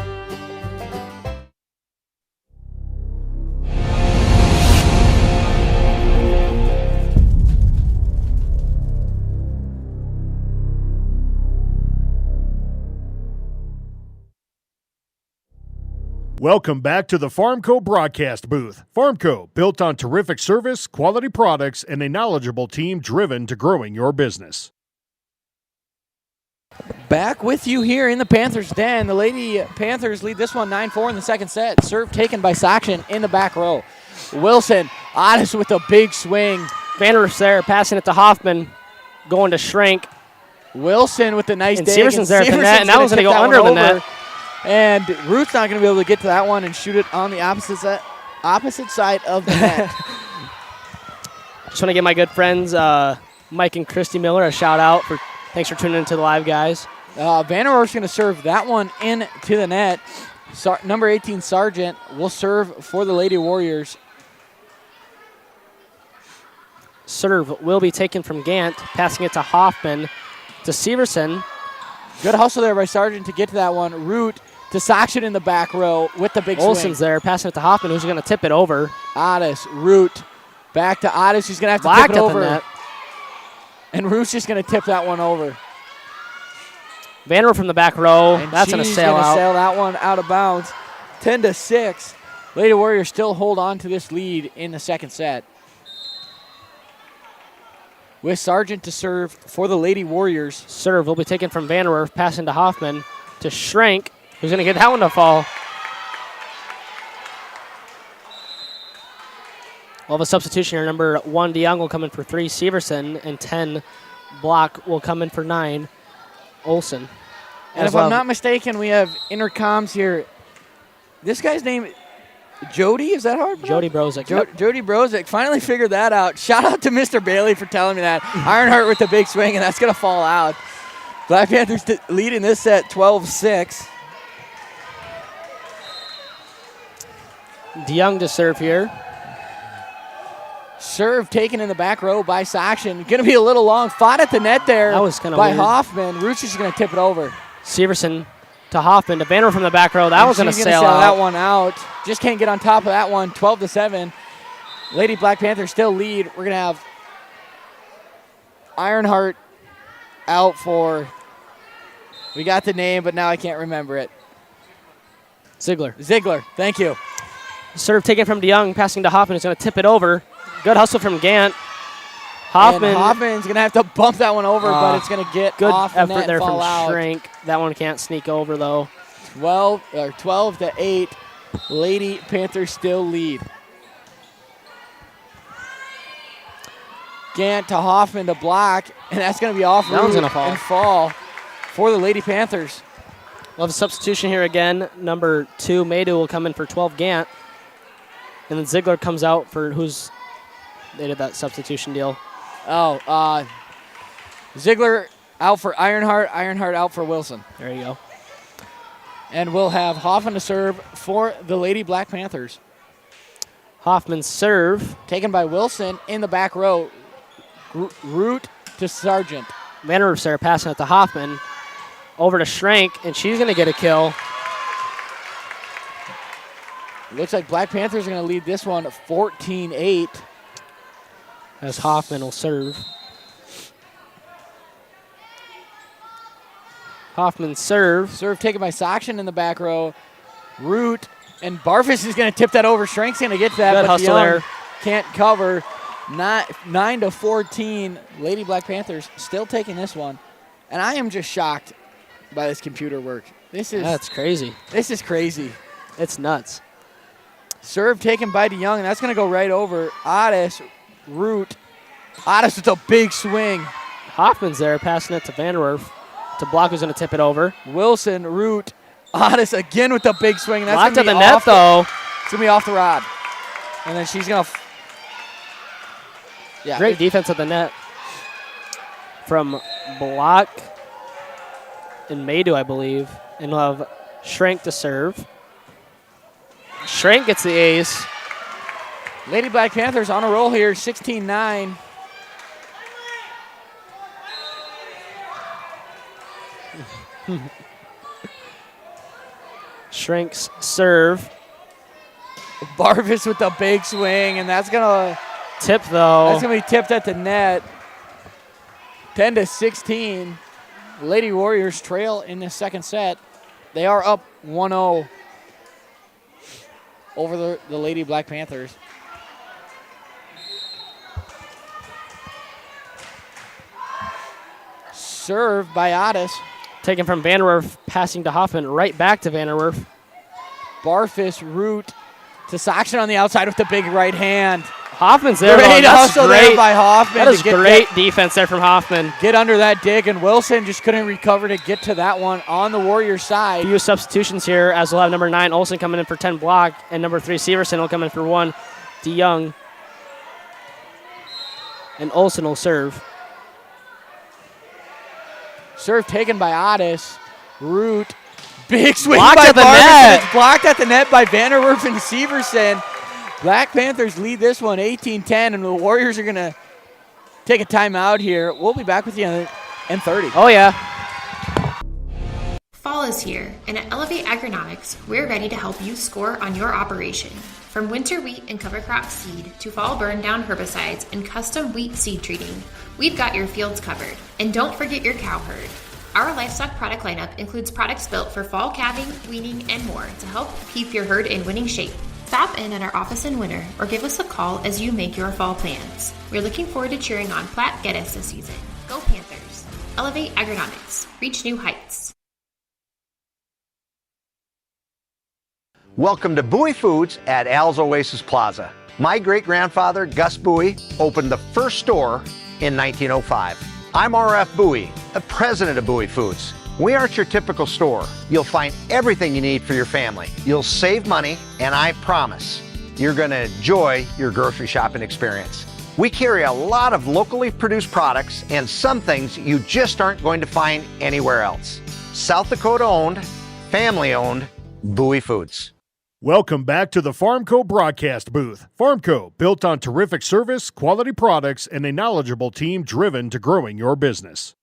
Welcome back to the Farmco broadcast booth. Farmco, built on terrific service, quality products, and a knowledgeable team driven to growing your business. Back with you here in the Panthers' den. The Lady Panthers lead this one 9-4 in the second set. Serve taken by Sakshin in the back row. Wilson, Otis with a big swing. Vanderwerf's there, passing it to Hoffman, going to Schrank. Wilson with the nice dig. Severson's there at the net, and that one's going to go under the net. And Root's not going to be able to get to that one and shoot it on the opposite side of the net. Just want to give my good friends Mike and Christy Miller a shout out. Thanks for tuning into the live, guys. Vanderwerf's going to serve that one into the net. Number 18, Sargent, will serve for the Lady Warriors. Serve will be taken from Gant, passing it to Hoffman, to Severson. Good hustle there by Sargent to get to that one. Root to Saxon in the back row with the big swing. Olsen's there, passing it to Hoffman, who's going to tip it over. Otis, Root, back to Otis. He's going to have to Blocked tip it at the over. net. And Root's just going to tip that one over. Vanderwerf from the back row. And That's going to she's sail gonna out. sail that one out of bounds. 10-6. Lady Warriors still hold on to this lead in the second set. With Sargent to serve for the Lady Warriors. Serve will be taken from Vanderwerf, passing to Hoffman to Schrenk, who's going to get that one to fall. We'll have a substitution here. Number 1, DeYoung will come in for 3, Severson, and 10, Block will come in for 9, Olsen. And if I'm not mistaken, we have intercoms here. This guy's name, Jody, is that how I pronounce Jody it? Brozick. Jody Brozick finally figured that out. Shout out to Mr. Bailey for telling me that. Ironheart with the big swing, and that's going to fall out. Black Panthers leading this set 12-6. DeYoung to serve here. Serve taken in the back row by Saxon. Going to be a little long. Fought at the net there That was kind of by weird. Hoffman. Root's just going to tip it over. Severson to Hoffman to Vanderwerf from the back row. That was going to She's sail gonna out. that one out. Just can't get on top of that one. 12-7. Lady Black Panthers still lead. We're going to have Ironheart out for, we got the name, but now I can't remember it. Ziegler. Thank you. Serve taken from DeYoung, passing to Hoffman. He's going to tip it over. Good hustle from Gant. And Hoffman's going to have to bump that one over, but it's going to get good off the effort net there and from fall out. Schrenk. That one can't sneak over, though. 12-8. Lady Panthers still lead. Gant to Hoffman to block, and that's going to be off. That one's Root gonna fall. and fall for the Lady Panthers. We'll have a substitution here again. Number 2, Maydew will come in for 12, Gant. And then Ziegler comes out for they did that substitution deal. Ziegler out for Ironheart. Ironheart out for Wilson. There you go. And we'll have Hoffman to serve for the Lady Black Panthers. Hoffman serve. Taken by Wilson in the back row. Root to Sargent. Vanderwerf's there passing it to Hoffman. Over to Schrenk, and she's going to get a kill. Looks like Black Panthers are going to lead this one 14-8. As Hoffman will serve. Hoffman serve. Serve taken by Saxon in the back row. Root and Barfus is going to tip that over. Schrenk's going to get to that. Good but hustle DeYoung there. Can't cover. 9-14. Lady Black Panthers still taking this one. And I am just shocked by this computer work. That's crazy. This is crazy. It's nuts. Serve taken by DeYoung, and that's going to go right over. Otis, Root. Otis with a big swing. Hoffman's there passing it to Vanderwerf. To Block, who's going to tip it over. Wilson, Root, Otis again with the big swing. That's Blocked gonna at be the net, off though. It's going to be off the rod. And then she's going to... Yeah. Great defense at the net from Block and Maydew, I believe. And we'll have Schrenk to serve. Schrenk gets the ace. Lady Black Panthers on a roll here, 16-9. Schrenk's serve. Barvis with the big swing, and that's going to... Tip, though. That's going to be tipped at the net. 10-16. Lady Warriors trail in the second set. They are up 1-0 over the Lady Black Panthers. Serve by Otis. Taken from Vanderwerf, passing to Hoffman, right back to Vanderwerf. Barfus, Root to Saxon on the outside with the big right hand. Hoffman's there. Great That's hustle great. there by Hoffman. That is to get great defense there from Hoffman. Get under that dig, and Wilson just couldn't recover to get to that one on the Warriors side. Few substitutions here, as we'll have number 9, Olsen, coming in for 10, Block, and number 3, Severson will come in for 1, DeYoung. And Olsen will serve. Serve taken by Otis. Root. Big swing Blocked by at the Barvis, net. and it's blocked at the net by Vanderwerf and Severson. Black Panthers lead this one 18-10, and the Warriors are going to take a timeout here. We'll be back with you in 30. Oh, yeah. Fall is here, and at Elevate Agronomics, we're ready to help you score on your operation. From winter wheat and cover crop seed to fall burn down herbicides and custom wheat seed treating, we've got your fields covered. And don't forget your cow herd. Our livestock product lineup includes products built for fall calving, weaning, and more to help keep your herd in winning shape. Stop in at our office in winter or give us a call as you make your fall plans. We're looking forward to cheering on Platte-Geddes this season. Go Panthers! Elevate Agronomics. Reach new heights. Welcome to Bowie Foods at Al's Oasis Plaza. My great-grandfather, Gus Bowie, opened the first store in 1905. I'm R.F. Bowie, the president of Bowie Foods. We aren't your typical store. You'll find everything you need for your family. You'll save money, and I promise you're going to enjoy your grocery shopping experience. We carry a lot of locally produced products and some things you just aren't going to find anywhere else. South Dakota owned, family owned, Bowie Foods. Welcome back to the Farmco broadcast booth. Farmco, built on terrific service, quality products, and a knowledgeable team driven to growing your business.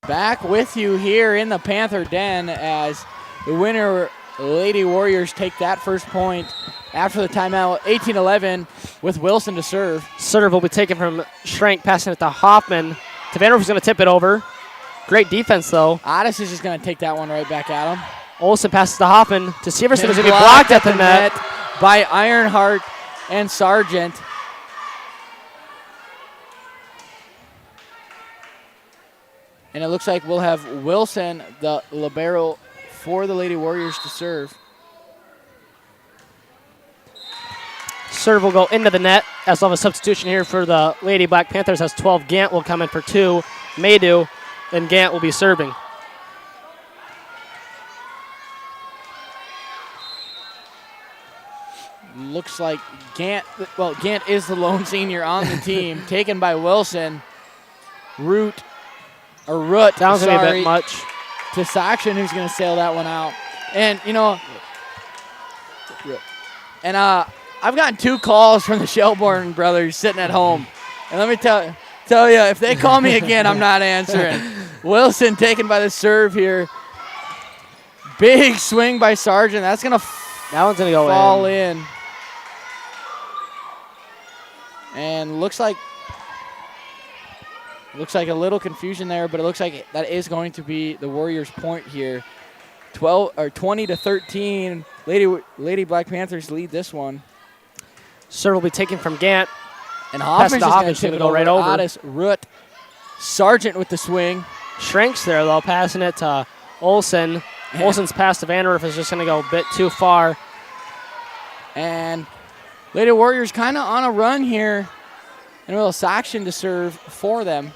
Back with you here in the Panther Den as the winner Lady Warriors take that first point after the timeout, 18-11 with Wilson to serve. Serve will be taken from Schrank, passing it to Hoffman. Tavanovich is going to tip it over. Great defense, though. Otis is just going to take that one right back at him. Olsen passes to Hoffman to Severson, who's going to be blocked at the net by Ironheart and Sargent. And it looks like we'll have Wilson, the libero for the Lady Warriors, to serve. Serve will go into the net as well as a substitution here for the Lady Black Panthers. Has 12. Gant will come in for 2. Maydew, and Gant will be serving. Looks like Gant is the lone senior on the team, taken by Wilson. Root, sounds a bit much. To Saxon, who's going to sail that one out. And, I've gotten 2 calls from the Shelbourne brothers sitting at home. And let me tell you, if they call me again, I'm not answering. Wilson taken by the serve here. Big swing by Sargent. That one's going to go fall in. And looks like a little confusion there, but it looks like that is going to be the Warriors' point here. 20-13. Lady Black Panthers lead this one. Serve will be taken from Gant. And Hoffman's going to go right over. Otis, Root, Sargent with the swing. Shrinks there, though, passing it to Olsen. Olsen's pass to Vanderwerf is just going to go a bit too far. And Lady Warriors kind of on a run here. And a little Saxon to serve for them.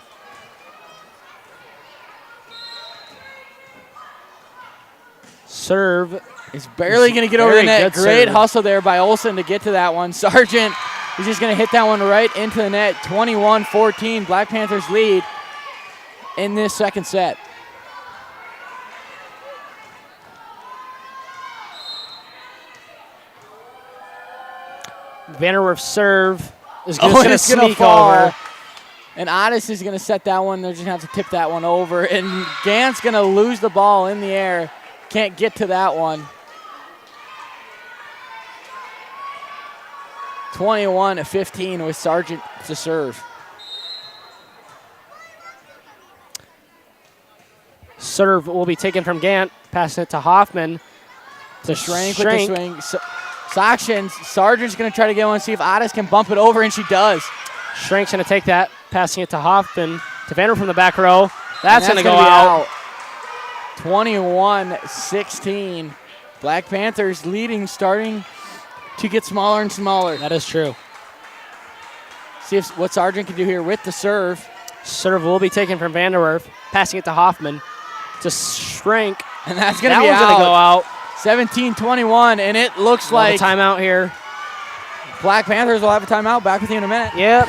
Serve is barely going to get over the net. Great hustle there by Olsen to get to that one. Sargent is just going to hit that one right into the net. 21-14, Black Panthers lead in this second set. Vanderwerf's serve is going to sneak over. And Otis is going to set that one. They're just going to have to tip that one over. And Gant's going to lose the ball in the air. Can't get to that one. 21-15 with Sargent to serve. Serve will be taken from Gant, passing it to Hoffman. To Schrank with the swing. Sargent's going to try to get one, see if Otis can bump it over, and she does. Schrank's going to take that, passing it to Hoffman. To Vander from the back row. That's going to go out. 21-16. Black Panthers leading, starting to get smaller and smaller. That is true. See what Sargent can do here with the serve. Serve will be taken from Vanderwerf, passing it to Hoffman. To Schrank. And that's going to be out. That one's going to go out. 17-21, and it looks like a timeout here. Black Panthers will have a timeout. Back with you in a minute. Yep.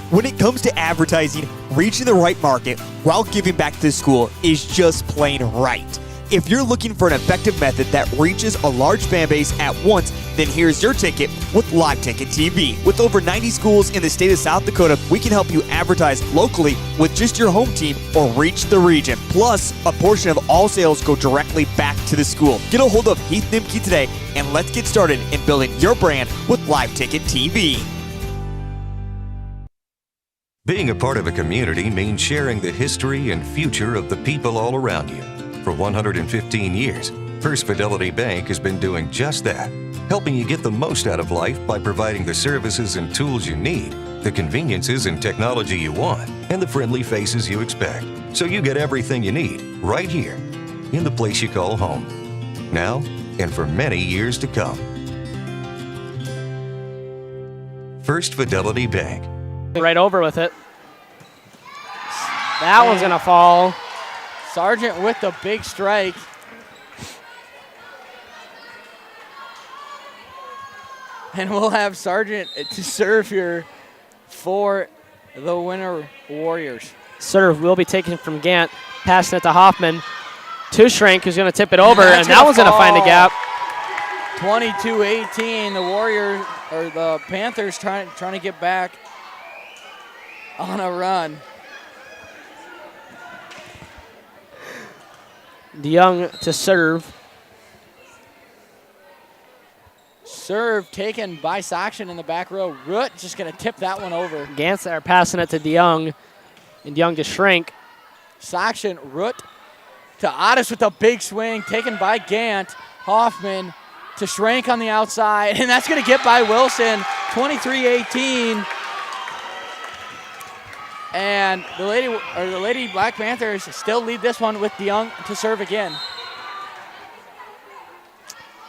When it comes to advertising, reaching the right market while giving back to the school is just plain right. If you're looking for an effective method that reaches a large fan base at once Then here's your ticket with Live Ticket TV. With over 90 schools in the state of South Dakota, we can help you advertise locally with just your home team or reach the region. Plus, a portion of all sales go directly back to the school. Get a hold of Heath Nimke today, and let's get started in building your brand with Live Ticket TV. Being a part of a community means sharing the history and future of the people all around you. For 115 years, First Fidelity Bank has been doing just that, helping you get the most out of life by providing the services and tools you need, the conveniences and technology you want, and the friendly faces you expect. So you get everything you need right here in the place you call home. Now and for many years to come. First Fidelity Bank. Right over with it. That one's going to fall. Sargent with the big strike. And we'll have Sargent to serve here for the Winter Warriors. Serve will be taken from Gant, passing it to Hoffman. To Schrank, who's going to tip it over, and that one's going to find a gap. 22-18, the Warriors, or the Panthers trying to get back on a run. DeYoung to serve. Serve taken by Saxon in the back row. Root just going to tip that one over. Gantz there passing it to DeYoung, and DeYoung to Schrank. Saxon, Root to Otis with a big swing, taken by Gant. Hoffman to Schrank on the outside, and that's going to get by Wilson, 23-18. And the Lady Black Panthers still lead this one with DeYoung to serve again.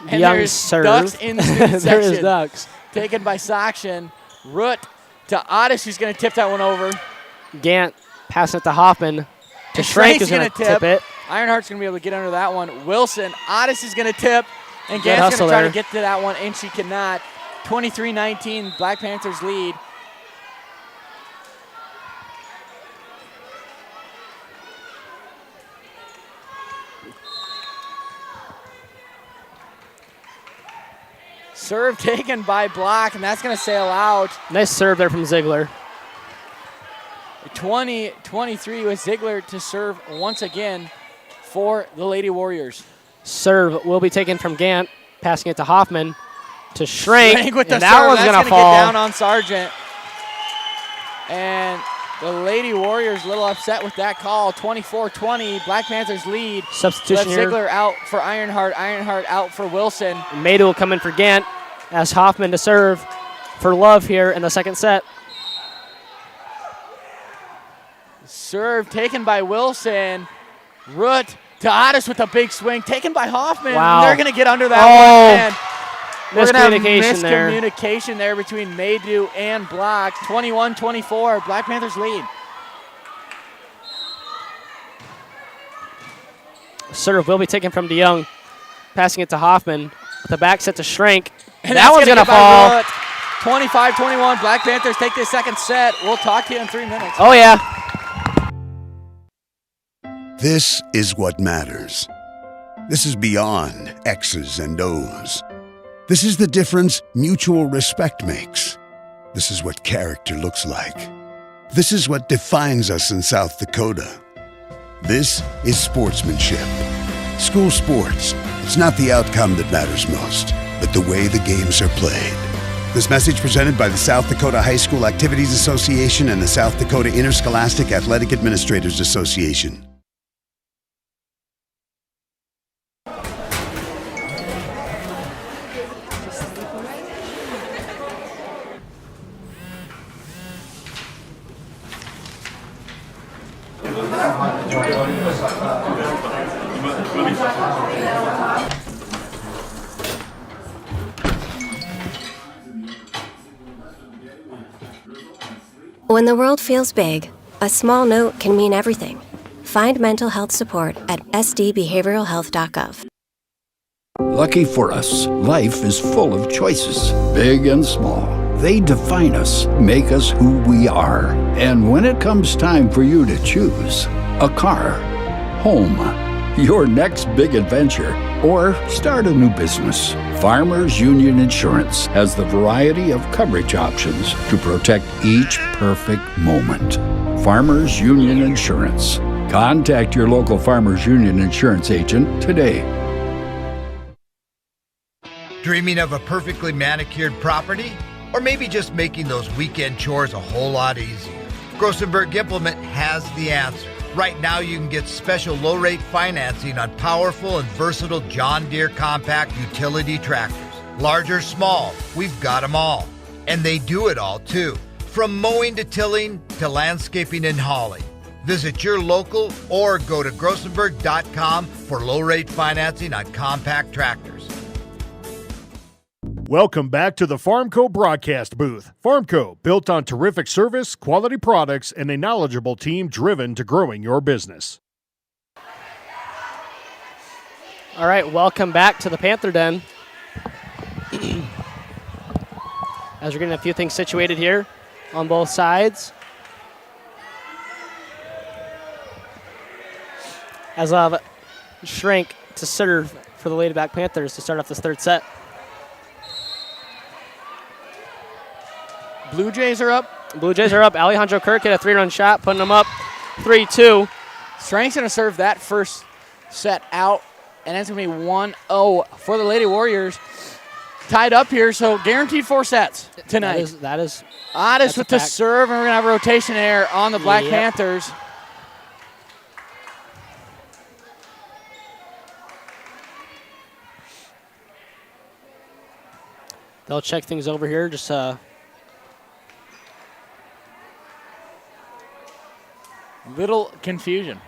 And there's serve. Ducks in the student There section. is Ducks. Taken by Saxon. Root to Otis, who's going to tip that one over. Gant passing it to Hoffman. To Schrank is going to tip it. Ironheart's going to be able to get under that one. Wilson, Otis is going to tip. And Gant's going to try to get to that one, and she cannot. 23-19, Black Panthers lead. Serve taken by Block, and that's going to sail out. Nice serve there from Ziegler. 20-23 with Ziegler to serve once again for the Lady Warriors. Serve will be taken from Gant, passing it to Hoffman. To Schrank, with the and that serve. one's going to fall. fall. Get down on Sargent. And the Lady Warriors a little upset with that call. 24-20, Black Panthers lead. Substitution here. Ziegler out for Ironheart. Ironheart out for Wilson. Maida will come in for Gant. As Hoffman to serve for Love here in the second set. Serve taken by Wilson. Root to Otis with a big swing. Taken by Hoffman. Wow. They're going to get under that one. And we're going to have there. miscommunication there between Maydew and Block. 21-24, Black Panthers lead. Serve will be taken from DeYoung, passing it to Hoffman. The back set to Schrank. And that one's going to fall. 25-21, Black Panthers take this second set. We'll talk to you in 3 minutes. Oh, yeah. This is what matters. This is beyond X's and O's. This is the difference mutual respect makes. This is what character looks like. This is what defines us in South Dakota. This is sportsmanship. School sports, it's not the outcome that matters most, but the way the games are played. This message presented by the South Dakota High School Activities Association and the South Dakota Interscholastic Athletic Administrators Association. When the world feels big, a small note can mean everything. Find mental health support at sdbehavioralhealth.gov. Lucky for us, life is full of choices, big and small. They define us, make us who we are. And when it comes time for you to choose, a car, home, your next big adventure, or start a new business. Farmers Union Insurance has the variety of coverage options to protect each perfect moment. Farmers Union Insurance. Contact your local Farmers Union Insurance agent today. Dreaming of a perfectly manicured property? Or maybe just making those weekend chores a whole lot easier? Grossenberg Implement has the answer. Right now you can get special low-rate financing on powerful and versatile John Deere compact utility tractors. Large or small, we've got them all. And they do it all too. From mowing to tilling to landscaping and hauling. Visit your local or go to grossenberg.com for low-rate financing on compact tractors. Welcome back to the Farmco broadcast booth. Farmco, built on terrific service, quality products, and a knowledgeable team driven to growing your business. All right, welcome back to the Panther Den. As we're getting a few things situated here on both sides. As of Shrink to serve for the Lady Black Panthers to start off this third set. Blue Jays are up. Blue Jays are up. Alejandro Kirk hit a 3-run shot, putting them up 3-2. Strength's going to serve that first set out, and it's going to be 1-0 for the Lady Warriors. Tied up here, so guaranteed 4 sets tonight. That is Otis with the serve, and we're going to have a rotation there on the Black Panthers. They'll check things over here. Just little confusion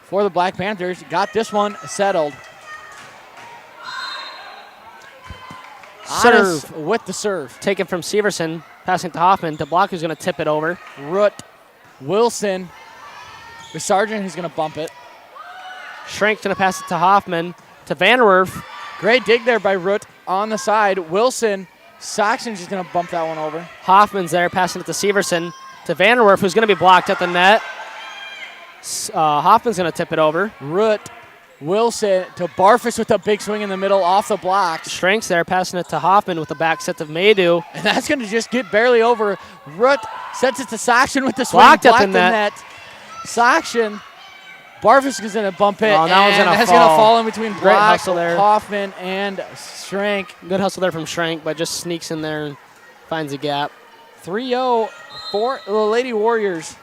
for the Black Panthers. Got this one settled. Serve Otis with the serve. Taken from Severson, passing to Hoffman. To block, who's going to tip it over. Root, Wilson, the Sargent who's going to bump it. Schrank's going to pass it to Hoffman. To Vanderwerf. Great dig there by Root on the side. Wilson, Saxon's just going to bump that one over. Hoffman's there, passing it to Severson. To Vanderwerf, who's going to be blocked at the net. Hoffman's going to tip it over. Root, Wilson to Barfus with a big swing in the middle off the blocks. Schrank's there, passing it to Hoffman with the back set of Maydew. And that's going to just get barely over. Root sets it to Saxon with the swing. Blocked at the net. Saxon. Barfus is going to bump it. Oh, that one's going to that's going to fall in between Great Black, hustle there. Hoffman, and Schrank. Good hustle there from Schrank, but just sneaks in there and finds a gap. 3-0 for the Lady Warriors.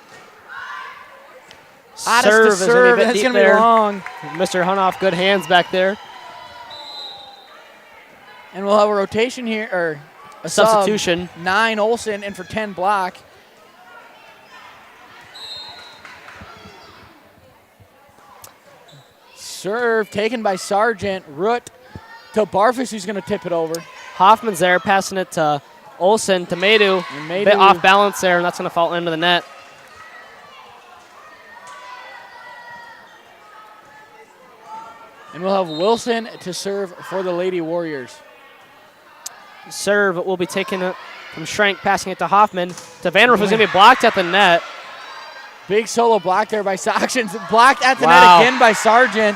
Serve is going to be a bit deep there. Long. Mr. Hunoff, good hands back there. And we'll have a rotation here, or a substitution. 9 Olsen and for 10 Block. Serve taken by Sargent. Root to Barfus, who's going to tip it over. Hoffman's there, passing it to Olsen to Maydew. A bit off balance there, and that's going to fall into the net. And we'll have Wilson to serve for the Lady Warriors. Serve will be taken from Schrank, passing it to Hoffman. To Vanderwerf, who's going to be blocked at the net. Big solo block there by Saxon. Blocked at the net again by Sargent.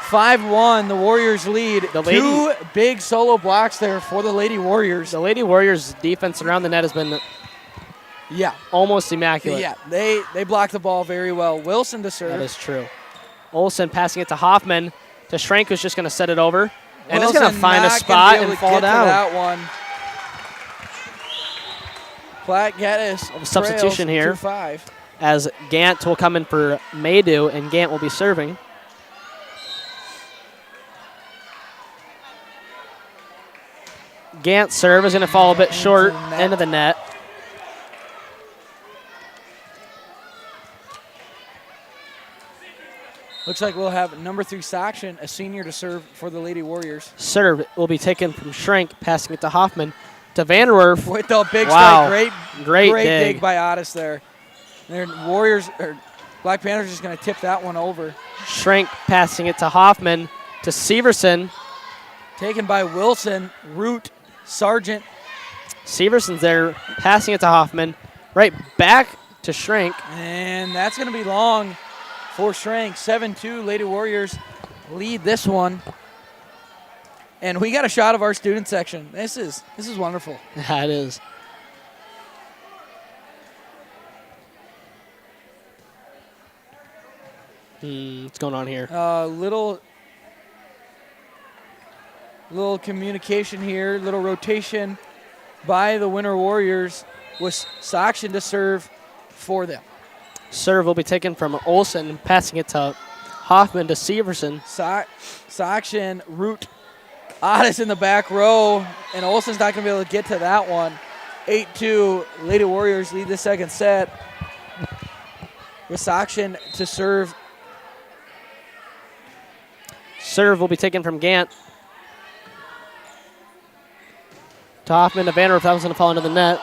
5-1, the Warriors lead. Two big solo blocks there for the Lady Warriors. The Lady Warriors' defense around the net has been almost immaculate. Yeah, they block the ball very well. Wilson to serve. That is true. Olsen passing it to Hoffman. To Schrank, who's just going to set it over. And it's going to find a spot and fall down. That one. Platte-Geddes substitution here. 2-5. As Gant will come in for Maydew, and Gant will be serving. Gant's serve is going to fall a bit short, end of the net. Looks like we'll have number 3 Saxon, a senior, to serve for the Lady Warriors. Serve will be taken from Schrank, passing it to Hoffman. To Vanderwerf. With the big strike. Great dig by Otis there. Black Panthers just going to tip that one over. Schrank passing it to Hoffman. To Severson. Taken by Wilson, Root, Sargent. Severson's there, passing it to Hoffman. Right back to Schrank. And that's going to be long for Schrank. 7-2, Lady Warriors lead this one. And we got a shot of our student section. This is wonderful. Yeah, it is. What's going on here? Little communication here, little rotation by the Winter Warriors with Sakshin to serve for them. Serve will be taken from Olsen, passing it to Hoffman to Severson. Sakshin, root Otis in the back row, and Olsen's not going to be able to get to that one. 8-2, Lady Warriors lead the second set with Sakshin to serve. Serve will be taken from Gant. To Hoffman to Vanderwerf. That was going to fall into the net.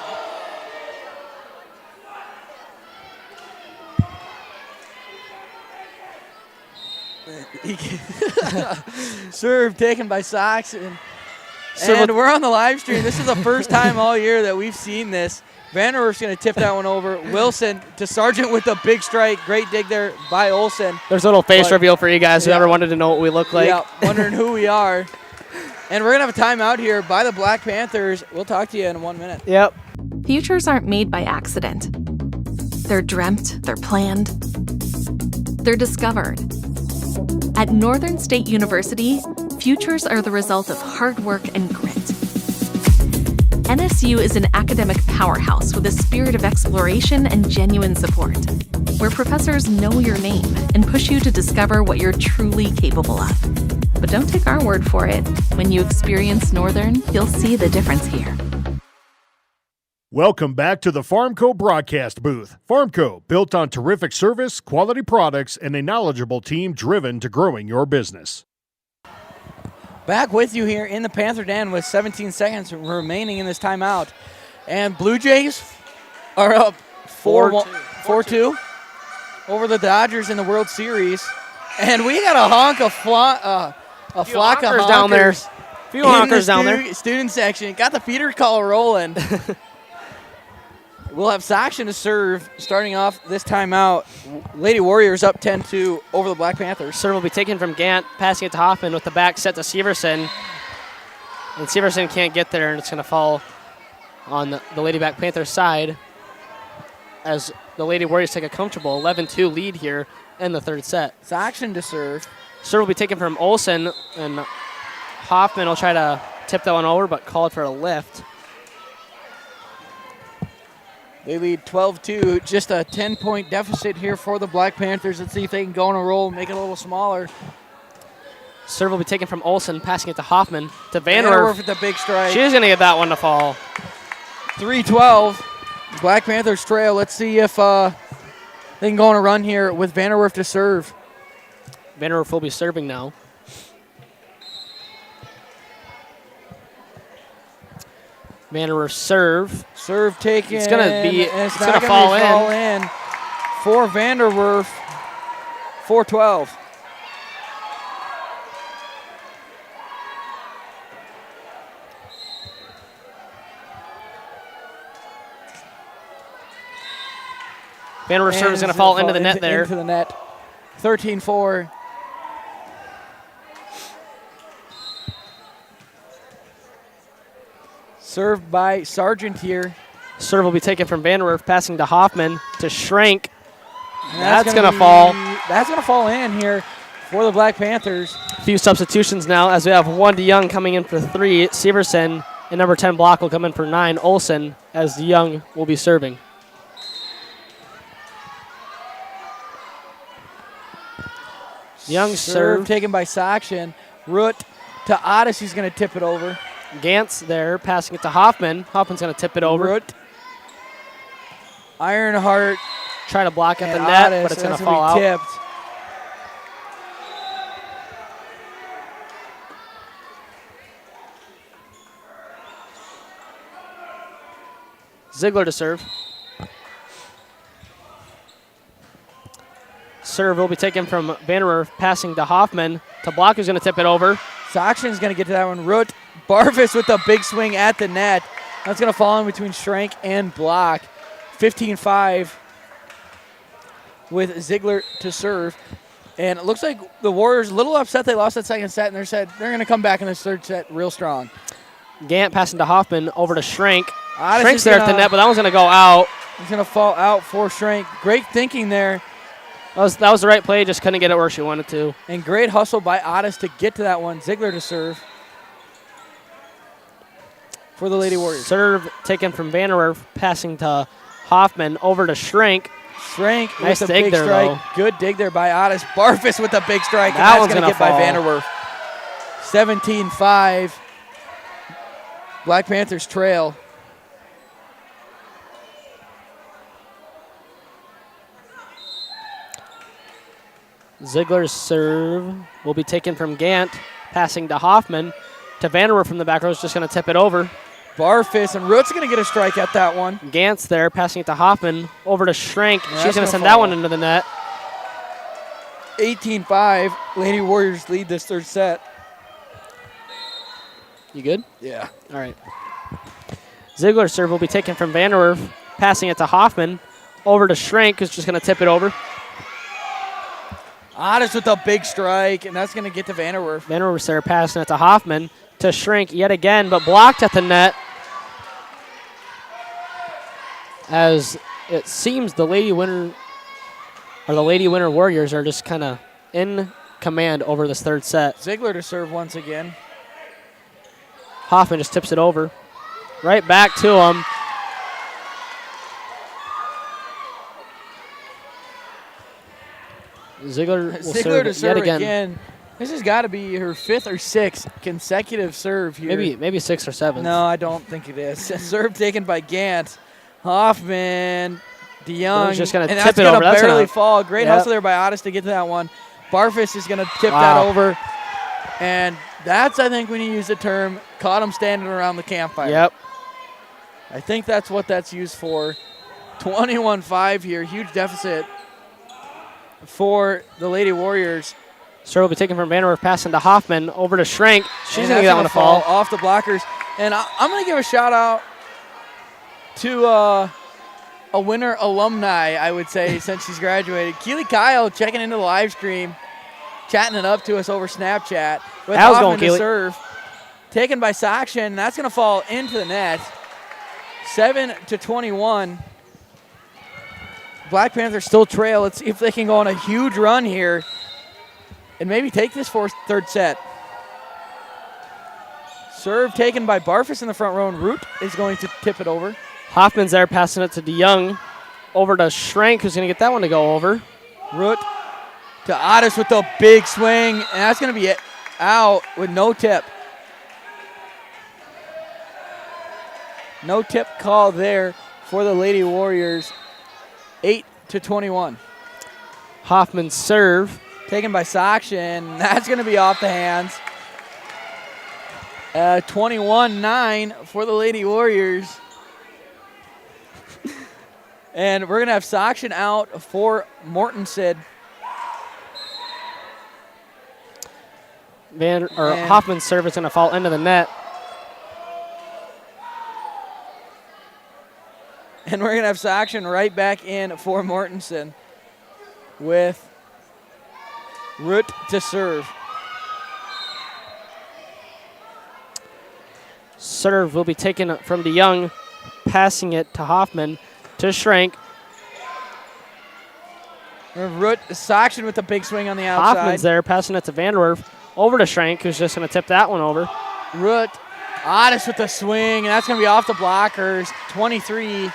Serve taken by Sakshin. And we're on the live stream. This is the first time all year that we've seen this. Vanderwerf's going to tip that one over. Wilson to Sargent with a big strike. Great dig there by Olsen. There's a little face reveal for you guys who ever wanted to know what we look like. Yeah, wondering who we are. And we're going to have a timeout here by the Black Panthers. We'll talk to you in 1 minute. Yep. Futures aren't made by accident. They're dreamt, they're planned, they're discovered. At Northern State University, futures are the result of hard work and grit. NSU is an academic powerhouse with a spirit of exploration and genuine support, where professors know your name and push you to discover what you're truly capable of. But don't take our word for it. When you experience Northern, you'll see the difference here. Welcome back to the Farmco broadcast booth. Farmco, built on terrific service, quality products, and a knowledgeable team driven to growing your business. Back with you here in the Panther Den with 17 seconds remaining in this timeout. And Blue Jays are up 4-2 over the Dodgers in the World Series. And we got a flock of honkers down there. A few honkers down there. Student section. Got the feeder call rolling. We'll have Sakshin to serve starting off this timeout. Lady Warriors up 10-2 over the Black Panthers. Serve will be taken from Gant, passing it to Hoffman with the back set to Severson. And Severson can't get there, and it's going to fall on the Lady Black Panthers side as the Lady Warriors take a comfortable 11-2 lead here in the third set. Sakshin to serve. Serve will be taken from Olsen, and Hoffman will try to tip that one over, but called for a lift. They lead 12-2, just a 10-point deficit here for the Black Panthers. Let's see if they can go on a roll and make it a little smaller. Serve will be taken from Olsen, passing it to Hoffman, to Vanderwerf with the big strike. She's going to get that one to fall. 3-12, Black Panthers trail. Let's see if they can go on a run here with Vanderwerf to serve. Vanderwerf will be serving now. Vanderwerf serve. Serve taken. It's going to fall in. For Vanderwerf. 4-12. Vanderwerf serve is going to fall into the net there. Into the net. 13-4. Served by Sargent here. Serve will be taken from Vanderwerf, passing to Hoffman to Schrank. That's going to fall. That's going to fall in here for the Black Panthers. A few substitutions now as we have 1 DeYoung coming in for 3. Severson and number 10 Block will come in for 9. Olsen as DeYoung will be serving. DeYoung serve taken by Sakshin. Root to Otis. He's going to tip it over. Gantz there, passing it to Hoffman. Hoffman's going to tip it over. Root. Ironheart. Try to block at the net, Otis, but it's going to fall out. Tipped. Ziegler to serve. Serve will be taken from Vanderwerf, passing to Hoffman. To Block, who's going to tip it over. Sakshin's going to get to that one. Root. Barvis with a big swing at the net. That's going to fall in between Schrank and Block. 15-5. with Ziegler to serve. And it looks like the Warriors a little upset they lost that second set, and they're going to come back in this third set real strong. Gant passing to Hoffman over to Schrank. Otis Schrank's there at the net, but that one's going to go out. He's going to fall out for Schrank. Great thinking there. That was the right play, just couldn't get it where she wanted to. And great hustle by Otis to get to that one. Ziegler to serve for the Lady Warriors. Serve taken from Vanderwerf, passing to Hoffman over to Schrank. Schrank nice with a dig big there, strike. though. Good dig there by Otis. Barfus with a big strike, That and that's going to get fall. by Vanderwerf. 17-5. Black Panthers trail. Ziegler's serve will be taken from Gant, passing to Hoffman. To Vanderwerf from the back row is just going to tip it over. Barfus and Root's going to get a strike at that one. Gant's there, passing it to Hoffman. Over to Schrank. Yeah, She's going to send fall. that one into the net. 18-5. Lady Warriors lead this third set. You good? Yeah. All right. Ziegler's serve will be taken from Vanderwerf, passing it to Hoffman. Over to Schrank, who's just going to tip it over. Otis with a big strike, and that's going to get to Vanderwerf. Vanderwerf's there, passing it to Hoffman. To Schrank yet again, but blocked at the net. As it seems the Lady Winter Warriors are just kind of in command over this third set. Ziegler to serve once again. Hoffman just tips it over. Right back to him. Ziegler will serve to serve yet again. This has got to be her 5th or 6th consecutive serve here. Maybe 6th or 7th. No, I don't think it is. Serve taken by Gant. Hoffman, DeYoung. Just going to and tip that's it gonna over. That's barely gonna fall. Great Yep. hustle there by Otis to get to that one. Barfus is going to tip Wow. that over. And that's, I think, when you use the term, caught him standing around the campfire. Yep. I think that's what that's used for. 21-5 here. Huge deficit for the Lady Warriors. Serve will be taken from Vanderwerf, passing to Hoffman. Over to Schrank. She's And going to get that one to that's gonna fall. off the blockers. And I'm going to give a shout out to a winner alumni, I would say, since she's graduated. Keely Kyle checking into the live stream, chatting it up to us over Snapchat. With How's Hoffman going, to Keely? serve. Taken by Sakshan. That's going to fall into the net. 7-21. Black Panthers still trail. Let's see if they can go on a huge run here and maybe take this third set. Serve taken by Barfus in the front row, and Root is going to tip it over. Hoffman's there, passing it to DeYoung. Over to Schrank, who's going to get that one to go over. Root to Otis with the big swing, and that's going to be out with no tip. No tip call there for the Lady Warriors. 8-21. Hoffman's serve. Taken by Sakshan. That's going to be off the hands. 21-9 for the Lady Warriors. And we're going to have Sakshan out for Mortensen. Hoffman's serve is going to fall into the net. And we're going to have Sakshan right back in for Mortensen with Root to serve. Serve will be taken from DeYoung, passing it to Hoffman, to Schrank. Root, Sakshan with a big swing on the outside. Hoffman's there, passing it to Vanderwerf. Over to Schrank, who's just going to tip that one over. Root, Otis with the swing, and that's going to be off the blockers. 23-9.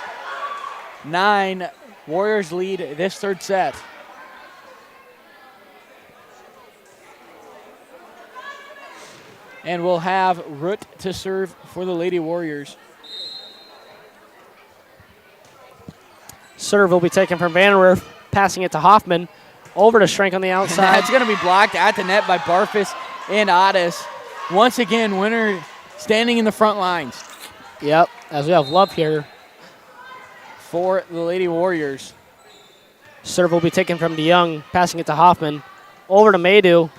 Warriors lead this third set. And we'll have Root to serve for the Lady Warriors. Serve will be taken from Vanderwerf, passing it to Hoffman. Over to Schrank on the outside. It's going to be blocked at the net by Barfus and Otis. Once again, Winter standing in the front lines. Yep, as we have Love here. For the Lady Warriors. Serve will be taken from DeYoung, passing it to Hoffman. Over to Maydew.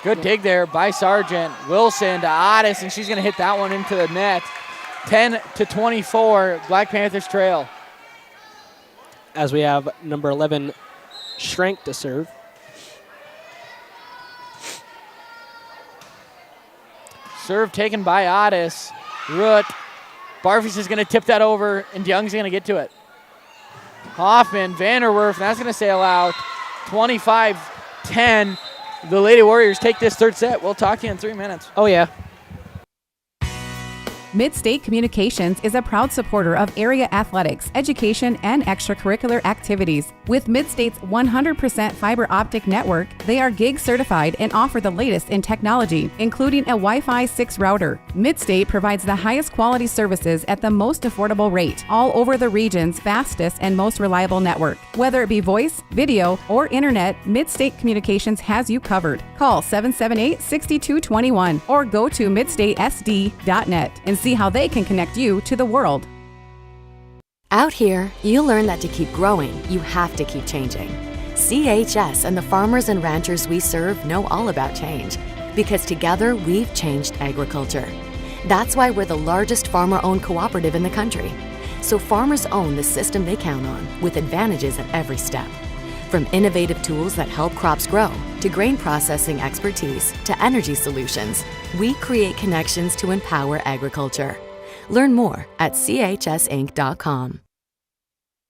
Good dig there by Sargent. Wilson to Otis, and she's going to hit that one into the net. 10-24, Black Panthers trail. As we have number 11, Schrank to serve. Serve taken by Otis. Root. Barfus is going to tip that over, and Young's going to get to it. Hoffman, Vanderwerf, that's going to sail out. 25-10. The Lady Warriors take this third set. We'll talk to you in 3 minutes. Oh, yeah. Midstate Communications is a proud supporter of area athletics, education, and extracurricular activities. With Midstate's 100% fiber optic network, they are gig certified and offer the latest in technology, including a Wi-Fi 6 router. Midstate provides the highest quality services at the most affordable rate, all over the region's fastest and most reliable network. Whether it be voice, video, or internet, Midstate Communications has you covered. Call 778-6221 or go to midstatesd.net and see how they can connect you to the world. Out here, you learn that to keep growing, you have to keep changing. CHS and the farmers and ranchers we serve know all about change, because together we've changed agriculture. That's why we're the largest farmer-owned cooperative in the country. So farmers own the system they count on, with advantages at every step. From innovative tools that help crops grow, to grain processing expertise, to energy solutions, we create connections to empower agriculture. Learn more at chsinc.com.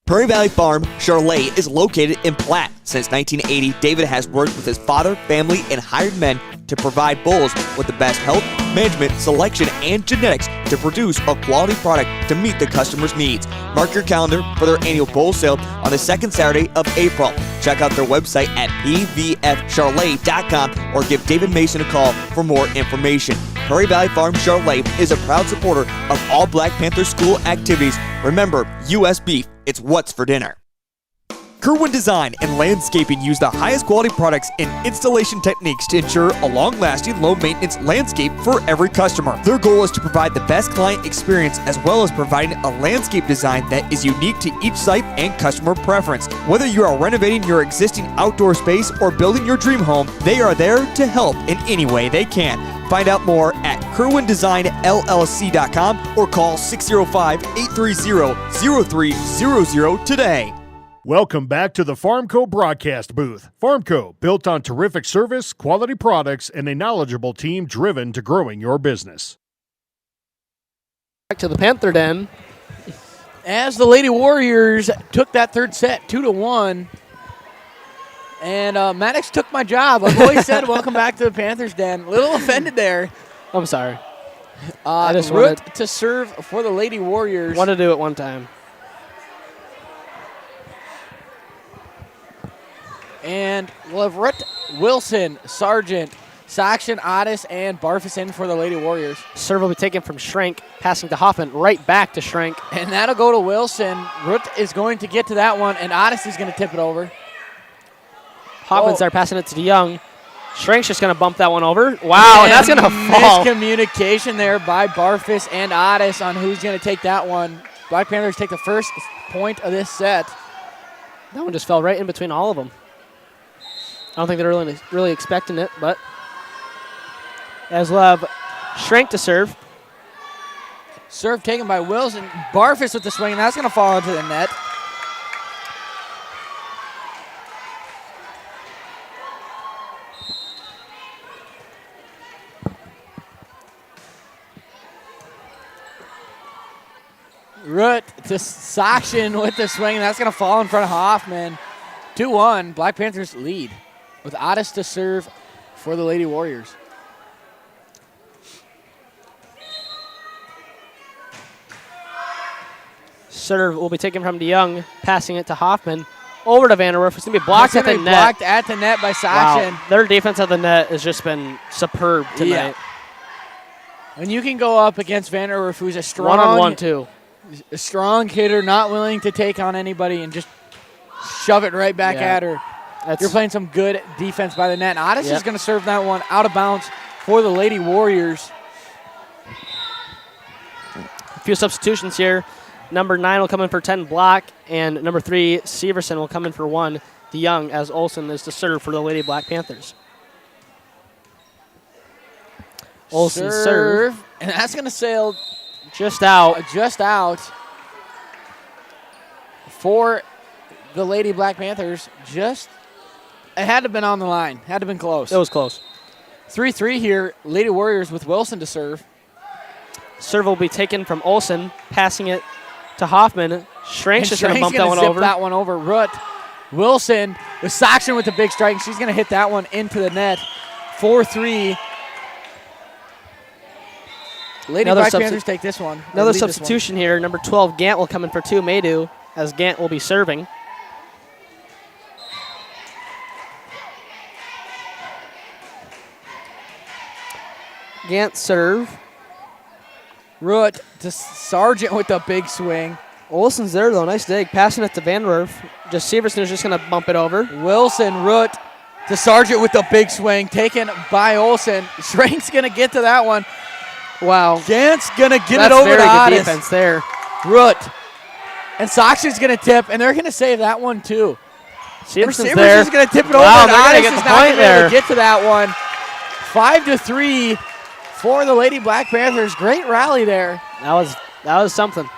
Prairie Valley Farm Charolais is located in Platte. Since 1980, David has worked with his father, family, and hired men to provide bulls with the best health, management, selection, and genetics to produce a quality product to meet the customer's needs. Mark your calendar for their annual bull sale on the second Saturday of April. Check out their website at pvfcharolais.com or give David Mason a call for more information. Prairie Valley Farm Charolais is a proud supporter of all Black Panther school activities. Remember, U.S. beef, it's what's for dinner. Kerwin Design and Landscaping use the highest quality products and installation techniques to ensure a long-lasting, low-maintenance landscape for every customer. Their goal is to provide the best client experience as well as providing a landscape design that is unique to each site and customer preference. Whether you are renovating your existing outdoor space or building your dream home, they are there to help in any way they can. Find out more at kerwindesignllc.com or call 605-830-0300 today. Welcome back to the Farmco broadcast booth. Farmco, built on terrific service, quality products, and a knowledgeable team driven to growing your business. Back to the Panther Den. As the Lady Warriors took that third set 2-1. And Maddox took my job. I've always said welcome back to the Panthers Den. A little offended there. I'm sorry. I just wanted to serve for the Lady Warriors. Want to do it one time. And we'll have Root, Wilson, Sargent, Saxon, Otis, and Barfus in for the Lady Warriors. Serve will be taken from Schrank, passing to Hoffman, right back to Schrank. And that'll go to Wilson. Root is going to get to that one, and Otis is going to tip it over. Hoffman's there passing it to DeYoung. Schrank's just going to bump that one over. Wow, and that's going to fall. Miscommunication there by Barfus and Otis on who's going to take that one. Black Panthers take the first point of this set. That one just fell right in between all of them. I don't think they're really expecting it, but as we'll have Schrank to serve. Serve taken by Wilson. Barfus with the swing, and that's going to fall into the net. Root to Saxon with the swing, and that's going to fall in front of Hoffman. 2-1, Black Panthers lead with Otis to serve for the Lady Warriors. Serve will be taken from DeYoung, passing it to Hoffman. Over to Vanderwerf. It's going to be blocked at the net. Blocked at the net by Saxon. Wow. Their defense at the net has just been superb tonight. Yeah. And you can go up against Vanderwerf, who's a strong one-on-one too. A strong hitter, not willing to take on anybody and just shove it right back at her. You're playing some good defense by the net. And Otis is going to serve that one out of bounds for the Lady Warriors. A few substitutions here. Number 9 will come in for 10, Block, and number 3, Severson, will come in for 1, DeYoung, as Olsen is to serve for the Lady Black Panthers. Olsen serve. And that's going to sail just out. For the Lady Black Panthers it had to have been on the line. Had to have been close. It was close. 3-3 here. Lady Warriors with Wilson to serve. Serve will be taken from Olsen, passing it to Hoffman. Schrank's just going to bump that one over. That one over. Root. Wilson with Saxon with the big strike. She's going to hit that one into the net. 4-3. Lady Black Panthers take this one. Another substitution here. Number 12, Gant, will come in for 2. Maydew, as Gant will be serving. Gant serve. Root to Sargent with the big swing. Olsen's there, though. Nice dig. Passing it to Vanderwerf. Just Severson is just going to bump it over. Wilson, Root to Sargent with the big swing. Taken by Olsen. Schrank's going to get to that one. Wow. Gant's going to get it over to That's very good Otis. defense there. Root. And Saxon's going to tip, and they're going to save that one, too. Severson's there. Severson's going to tip it over, wow, and Otis is not going to be able to get to that one. 5-3 for the Lady Black Panthers. Great rally there. That was something.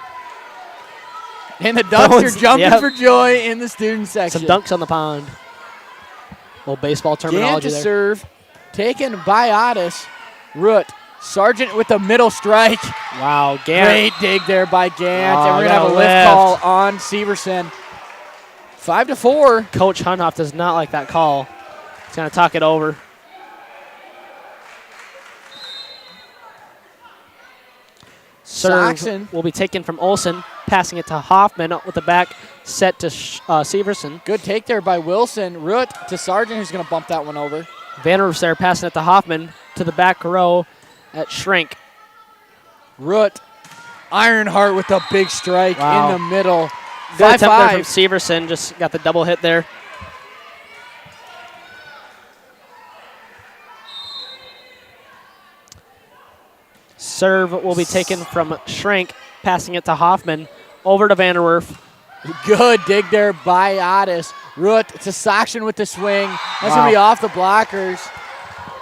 And the Ducks are jumping for joy in the student section. Some dunks on the pond. Little baseball terminology Gant to there. serve. Taken by Otis. Root. Sargent with the middle strike. Wow, Gant. Great dig there by Gant. Oh, and we're going to have a lift call on Severson. 5-4. Coach Hunhoff does not like that call. He's going to talk it over. Serve Saxon will be taken from Olsen, passing it to Hoffman with the back set to Severson. Good take there by Wilson. Root to Sargent, who's going to bump that one over. Vanderwerf's there, passing it to Hoffman to the back row at Schrank. Root. Ironheart with the big strike in the middle. Good attempt there from Severson. Just got the double hit there. Serve will be taken from Schrank, passing it to Hoffman. Over to Vanderwerf. Good dig there by Otis. Root to Saxon with the swing. That's going to be off the blockers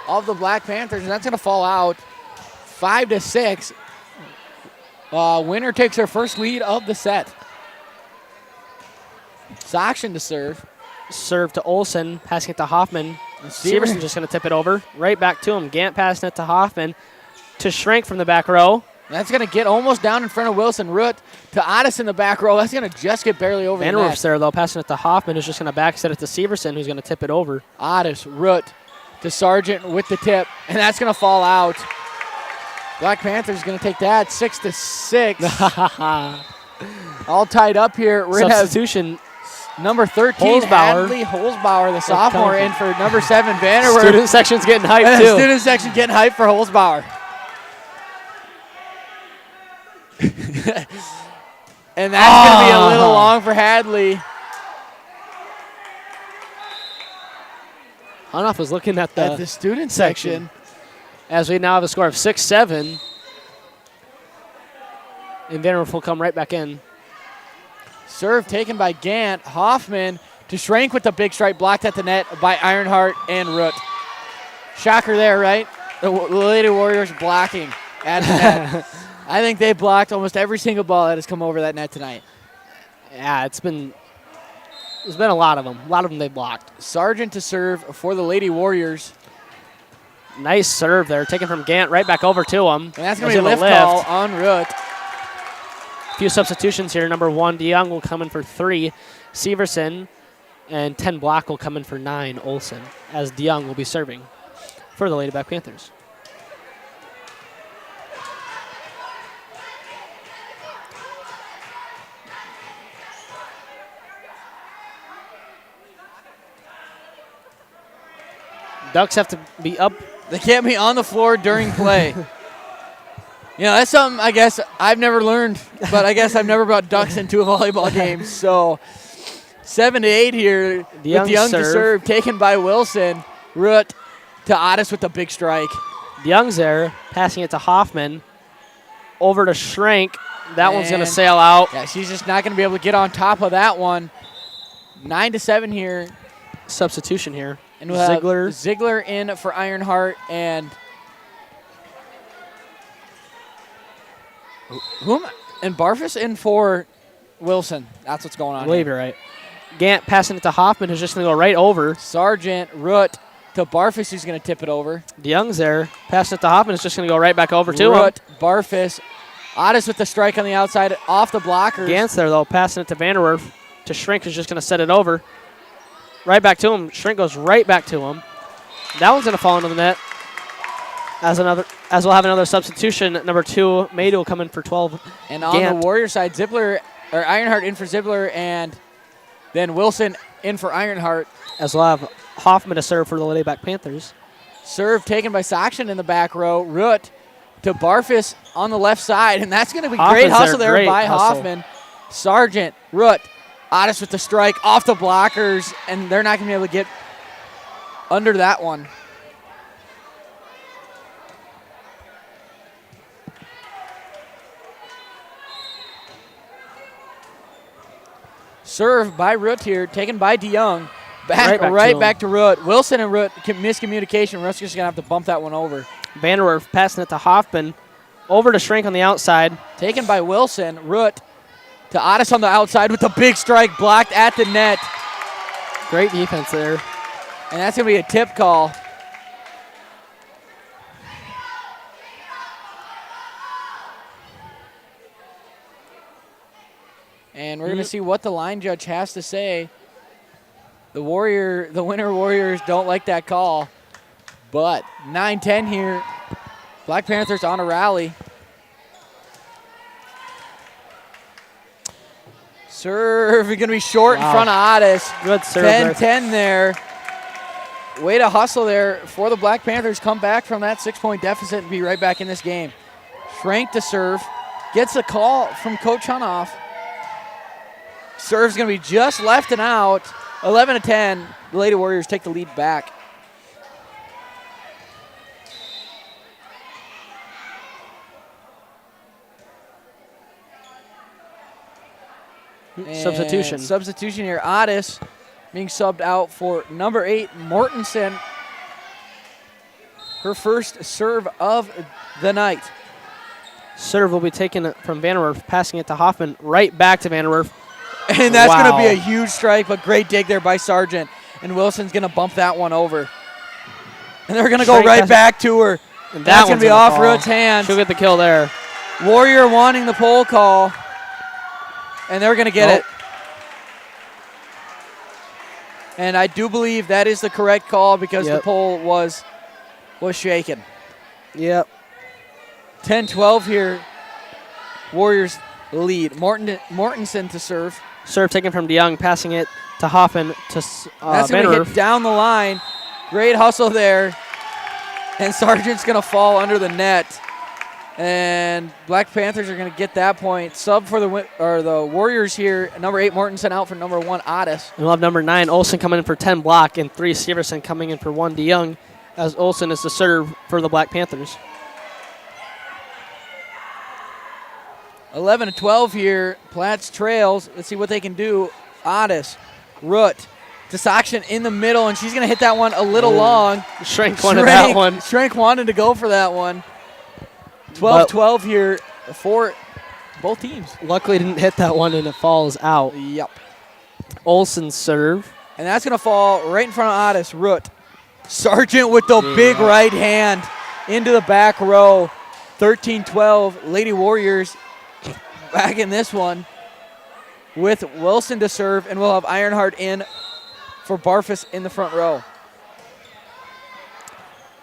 of the Black Panthers, and that's going to fall out. 5-6. Winner takes her first lead of the set. Saxon to serve. Serve to Olsen, passing it to Hoffman. Severson just going to tip it over. Right back to him. Gant passing it to Hoffman. To Schrank from the back row. That's going to get almost down in front of Wilson. Root to Otis in the back row. That's going to just get barely over the net. Vanderwerf's there, though, passing it to Hoffman, who's just going to back set it to Severson, who's going to tip it over. Otis, Root to Sargent with the tip, and that's going to fall out. Black Panthers going to take that 6-6. All tied up here. We're going to have number 13, Hadley Holzbauer, the sophomore, in for number 7, Vanderwerf. Student section's getting hyped, too. Student section getting hyped for Holzbauer. And that's going to be a little long for Hadley. Hunoff was looking at the student section. As we now have a score of 6-7. And Vanderwerf will come right back in. Serve taken by Gant. Hoffman to Schrank with the big strike, blocked at the net by Ironheart and Root. Shocker there, right? The Lady Warriors blocking at the net. I think they blocked almost every single ball that has come over that net tonight. Yeah, there's been a lot of them. A lot of them they blocked. Sargent to serve for the Lady Warriors. Nice serve there, taken from Gant right back over to him. And that's going to be a lift call on Root. A few substitutions here. Number 1, DeYoung will come in for 3. Severson and 10 Block will come in for 9. Olsen, as DeYoung will be serving for the Lady Black Panthers. Ducks have to be up. They can't be on the floor during play. That's something I guess I've never learned, but I guess I've never brought Ducks into a volleyball game. So 7-8 here. DeYoung to serve, taken by Wilson. Root to Otis with the big strike. DeYoung's there, passing it to Hoffman. Over to Schrank. That one's going to sail out. Yeah, she's just not going to be able to get on top of that one. 9-7 here. Substitution here. And we'll have Ziegler in for Ironheart and and Barfus in for Wilson. That's what's going on. I believe you're right. Gant passing it to Hoffman, who's just going to go right over. Sargent, Root to Barfus, who's going to tip it over. DeYoung's there. Passing it to Hoffman, is just going to go right back over to him. Root, Barfus. Otis with the strike on the outside, off the blockers. Gant's there, though, passing it to Vanderwerf. To Shrink, who's just going to set it over. Right back to him. Shrink goes right back to him. That one's going to fall into the net. As we'll have another substitution, number 2, Mayday will come in for 12. And on the Warrior side, Ironheart in for Zippler, and then Wilson in for Ironheart. As we'll have Hoffman to serve for the Lady Black Panthers. Serve taken by Saxon in the back row. Root to Barfus on the left side, and that's going to be great hustle there by Hoffman. Sargent, Root, Otis with the strike off the blockers, and they're not going to be able to get under that one. Serve by Root here, taken by DeYoung. Right back to Root. Wilson and Root miscommunication. Root's just going to have to bump that one over. Vanderwerf passing it to Hoffman. Over to Shrink on the outside. Taken by Wilson. Root to Otis on the outside with the big strike blocked at the net. Great defense there. And that's going to be a tip call. And we're going to see what the line judge has to say. The winner Warriors don't like that call. But 9-10 here. Black Panthers on a rally. Serve going to be short in front of Otis. Good serve 10-10 there. Way to hustle there for the Black Panthers. Come back from that 6-point deficit and be right back in this game. Schrank to serve. Gets a call from Coach Hunoff. Serve's going to be just left and out. 11-10. The Lady Warriors take the lead back. Substitution here. Otis being subbed out for number 8, Mortensen. Her first serve of the night. Serve will be taken from Vanderwerf, passing it to Hoffman, right back to Vanderwerf. And that's going to be a huge strike, but great dig there by Sargent. And Wilson's going to bump that one over. And they're going to go right back to her. And that's going to be off Root's hands. She'll get the kill there. Warrior wanting the pole call. And they're going to get it. And I do believe that is the correct call because the pole was shaken. Yep. 10-12 here. Warriors lead. Mortensen to serve. Serve taken from DeYoung, passing it to Hoffman to That's going to hit down the line. Great hustle there. And Sargent's going to fall under the net. And Black Panthers are going to get that point. Sub for the Warriors here. Number 8, Mortensen out for number 1, Otis. And we'll have number 9, Olsen, coming in for 10 block, and 3, Severson coming in for 1, DeYoung, as Olsen is the serve for the Black Panthers. 11-12 here. Platts trails. Let's see what they can do. Otis, Root to Saxon in the middle, and she's going to hit that one a little long. Schrank wanted that one. Schrank wanted to go for that one. 12-12 here for both teams. Luckily didn't hit that one, and it falls out. Yep. Olsen serve. And that's going to fall right in front of Otis. Root. Sargent with the big right hand into the back row. 13-12. Lady Warriors back in this one with Wilson to serve, and we'll have Ironheart in for Barfus in the front row.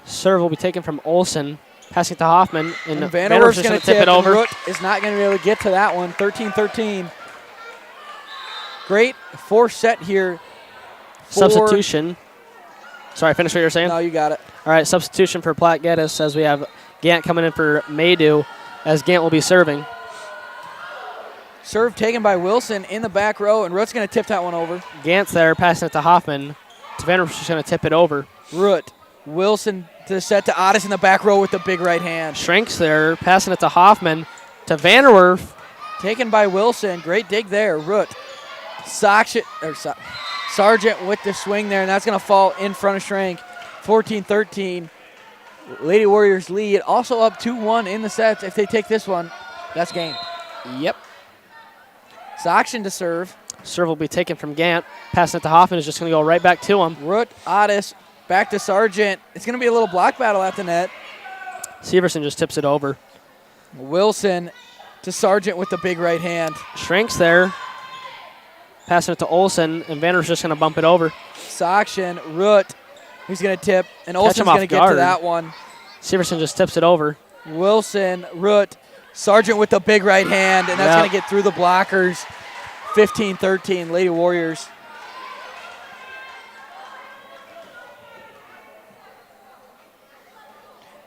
Serve will be taken from Olsen, passing to Hoffman, and Vanderwerf's going to tip it over. Root is not going to be able to get to that one. 13-13. Great force set here. Substitution. Sorry, finish what you were saying? No, you got it. All right, substitution for Platte-Geddes as we have Gant coming in for Maydew, as Gant will be serving. Serve taken by Wilson in the back row, and Root's going to tip that one over. Gant's there, passing it to Hoffman. Vanderwerf's just going to tip it over. Root. Wilson to set to Otis in the back row with the big right hand. Shrinks there, passing it to Hoffman. To Vanderwerf. Taken by Wilson. Great dig there. Root. Sargent with the swing there, and that's going to fall in front of Schrank. 14-13. Lady Warriors lead. Also up 2-1 in the sets. If they take this one, that's game. Yep. Saxon to serve. Serve will be taken from Gant. Passing it to Hoffman is just going to go right back to him. Root, Otis, back to Sargent. It's going to be a little block battle at the net. Severson just tips it over. Wilson to Sargent with the big right hand. Shrinks there. Passing it to Olsen, and Vanderwerf's just going to bump it over. Sakshin, Root, who's going to tip, and Olsen's going to get to that one. Severson just tips it over. Wilson, Root, Sargent with the big right hand, and that's going to get through the blockers. 15-13, Lady Warriors.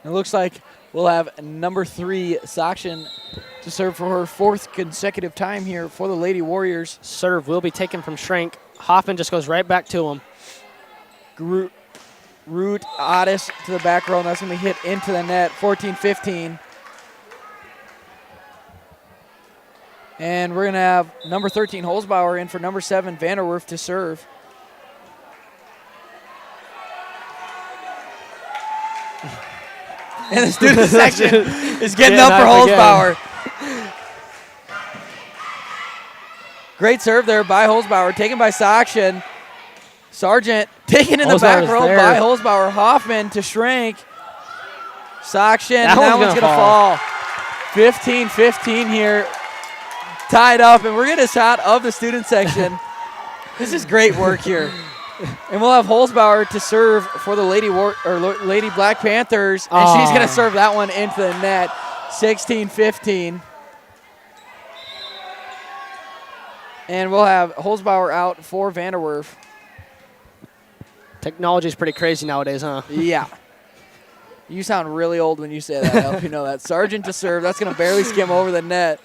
It looks like we'll have number 3, Sakshin, to serve for her 4th consecutive time here for the Lady Warriors. Serve will be taken from Shrink. Hoffman just goes right back to him. Root, Otis to the back row, and that's going to be hit into the net. 14-15. And we're going to have number 13, Holzbauer, in for number 7, Vanderwerf, to serve. And the student section is getting up for Holzbauer. Great serve there by Holzbauer, taken by Sakshin. Sargent taken in the back row by Holzbauer. Hoffman to Schrank. Sakshin, and that one's going to fall. 15-15 here. Tied up, and we're getting a shot of the student section. This is great work here. And we'll have Holzbauer to serve for the Lady Black Panthers, and she's going to serve that one into the net. 16-15. And we'll have Holzbauer out for Vanderwerf. Technology's pretty crazy nowadays, huh? Yeah. You sound really old when you say that. I hope you know that. Sargent to serve. That's going to barely skim over the net.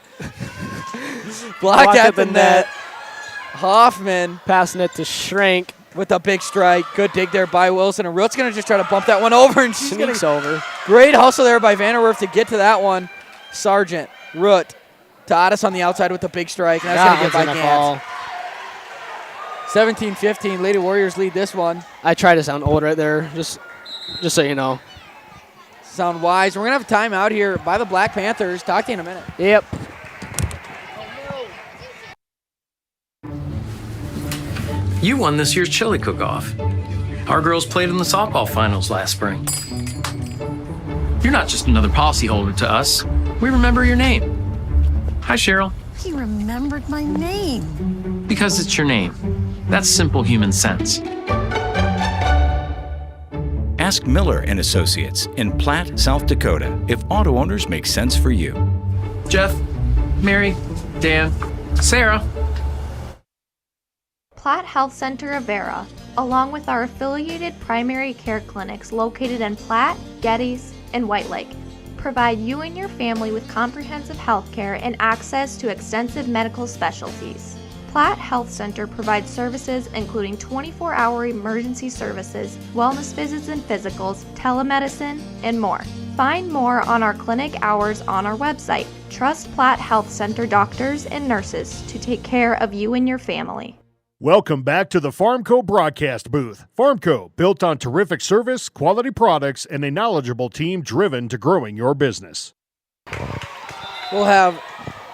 Blocked at the net. Hoffman passing it to Schrank with a big strike. Good dig there by Wilson. And Root's going to just try to bump that one over. And she's sneaks over. Great hustle there by Vanderwerf to get to that one. Sargent, Root to Otis on the outside with a big strike. And that's going to get by Gant. 17-15. Lady Warriors lead this one. I try to sound old right there, just so you know. Sound wise. We're going to have a timeout here by the Black Panthers. Talk to you in a minute. Yep. You won this year's chili cook-off. Our girls played in the softball finals last spring. You're not just another policyholder to us. We remember your name. Hi, Cheryl. He remembered my name. Because it's your name. That's simple human sense. Ask Miller and Associates in Platte, South Dakota, if auto owners make sense for you. Jeff, Mary, Dan, Sarah. Platte Health Center of Vera, along with our affiliated primary care clinics located in Platte, Geddes, and White Lake, provide you and your family with comprehensive health care and access to extensive medical specialties. Platte Health Center provides services including 24-hour emergency services, wellness visits and physicals, telemedicine, and more. Find more on our clinic hours on our website. Trust Platte Health Center doctors and nurses to take care of you and your family. Welcome back to the Farmco broadcast booth. Farmco, built on terrific service, quality products, and a knowledgeable team driven to growing your business. We'll have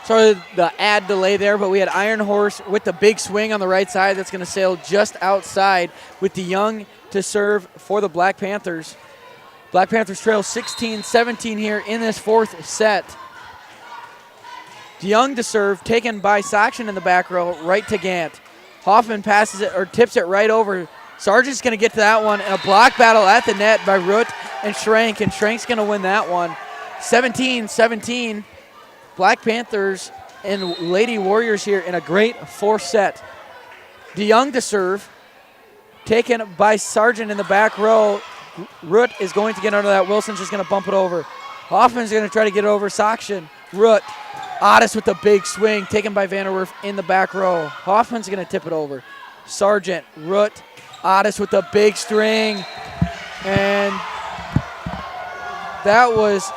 the ad delay there, but we had Iron Horse with the big swing on the right side that's going to sail just outside with DeYoung to serve for the Black Panthers. Black Panthers trail 16-17 here in this 4th set. DeYoung to serve, taken by Sakshin in the back row, right to Gant. Hoffman passes it or tips it right over. Sargent's going to get to that one, and a block battle at the net by Root and Schrank, and Schrank's going to win that one. 17-17. Black Panthers and Lady Warriors here in a great 4th set. DeYoung to serve, taken by Sargent in the back row. Root is going to get under that. Wilson's just going to bump it over. Hoffman's going to try to get it over. Sakshin, Root. Otis with the big swing, taken by Vanderwerf in the back row. Hoffman's going to tip it over. Sargent, Root, Otis with the big string. And that was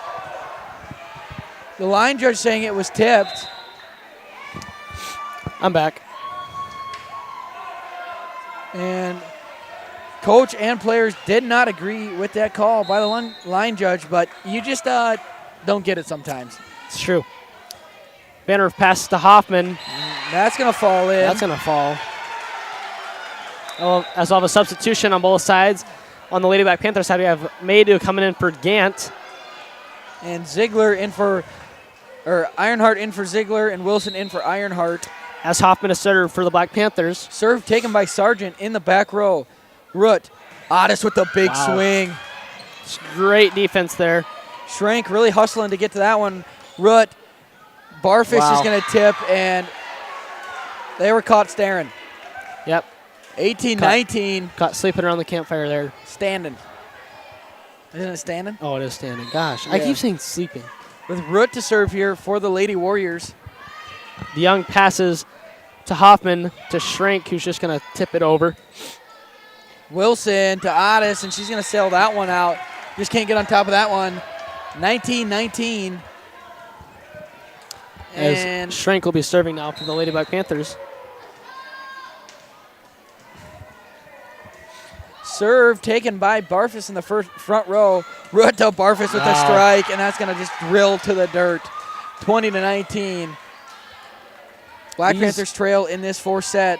the line judge saying it was tipped. I'm back. And coach and players did not agree with that call by the line judge, but you just don't get it sometimes. It's true. Vanderwerf passes to Hoffman. That's going to fall in. That's going to fall. Oh, as we'll have a substitution on both sides. On the Lady Black Panther side, we have Maydew coming in for Gant. And Ziegler in for, or Ironheart in for Ziegler, and Wilson in for Ironheart. As Hoffman is serve for the Black Panthers. Serve taken by Sargent in the back row. Root. Otis with the big swing. It's great defense there. Schrank really hustling to get to that one. Root. Barfish is going to tip, and they were caught staring. Yep. 18-19. Caught sleeping around the campfire there. Standing. Isn't it standing? Oh, it is standing. Gosh, I keep saying sleeping. With Root to serve here for the Lady Warriors. DeYoung passes to Hoffman to Schrank, who's just going to tip it over. Wilson to Otis, and she's going to sail that one out. Just can't get on top of that one. 19-19. As Schrank will be serving now for the Lady Black Panthers. Serve taken by Barfus in the front row. Root to Barfus with a strike, and that's going to just drill to the dirt. 20-19. Black Panthers trail in this fourth set.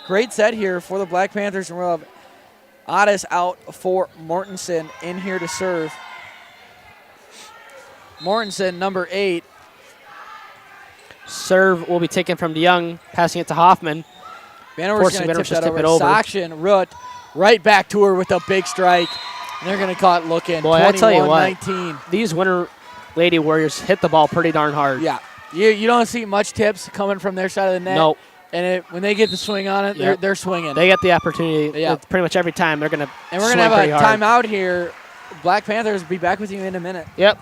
Great set here for the Black Panthers, and we'll have Otis out for Mortensen in here to serve. Mortensen, number 8. Serve will be taken from DeYoung, passing it to Hoffman. Vanderwerf's going to tip that over. Sakshin, Root, right back to her with a big strike. And they're going to call it looking. Boy, I tell you what, 19. These Winter Lady Warriors hit the ball pretty darn hard. Yeah. You don't see much tips coming from their side of the net. Nope. And when they get the swing on it, they're swinging. They get the opportunity. Yeah. Pretty much every time they're going to And we're going to have a timeout here. Black Panthers will be back with you in a minute. Yep.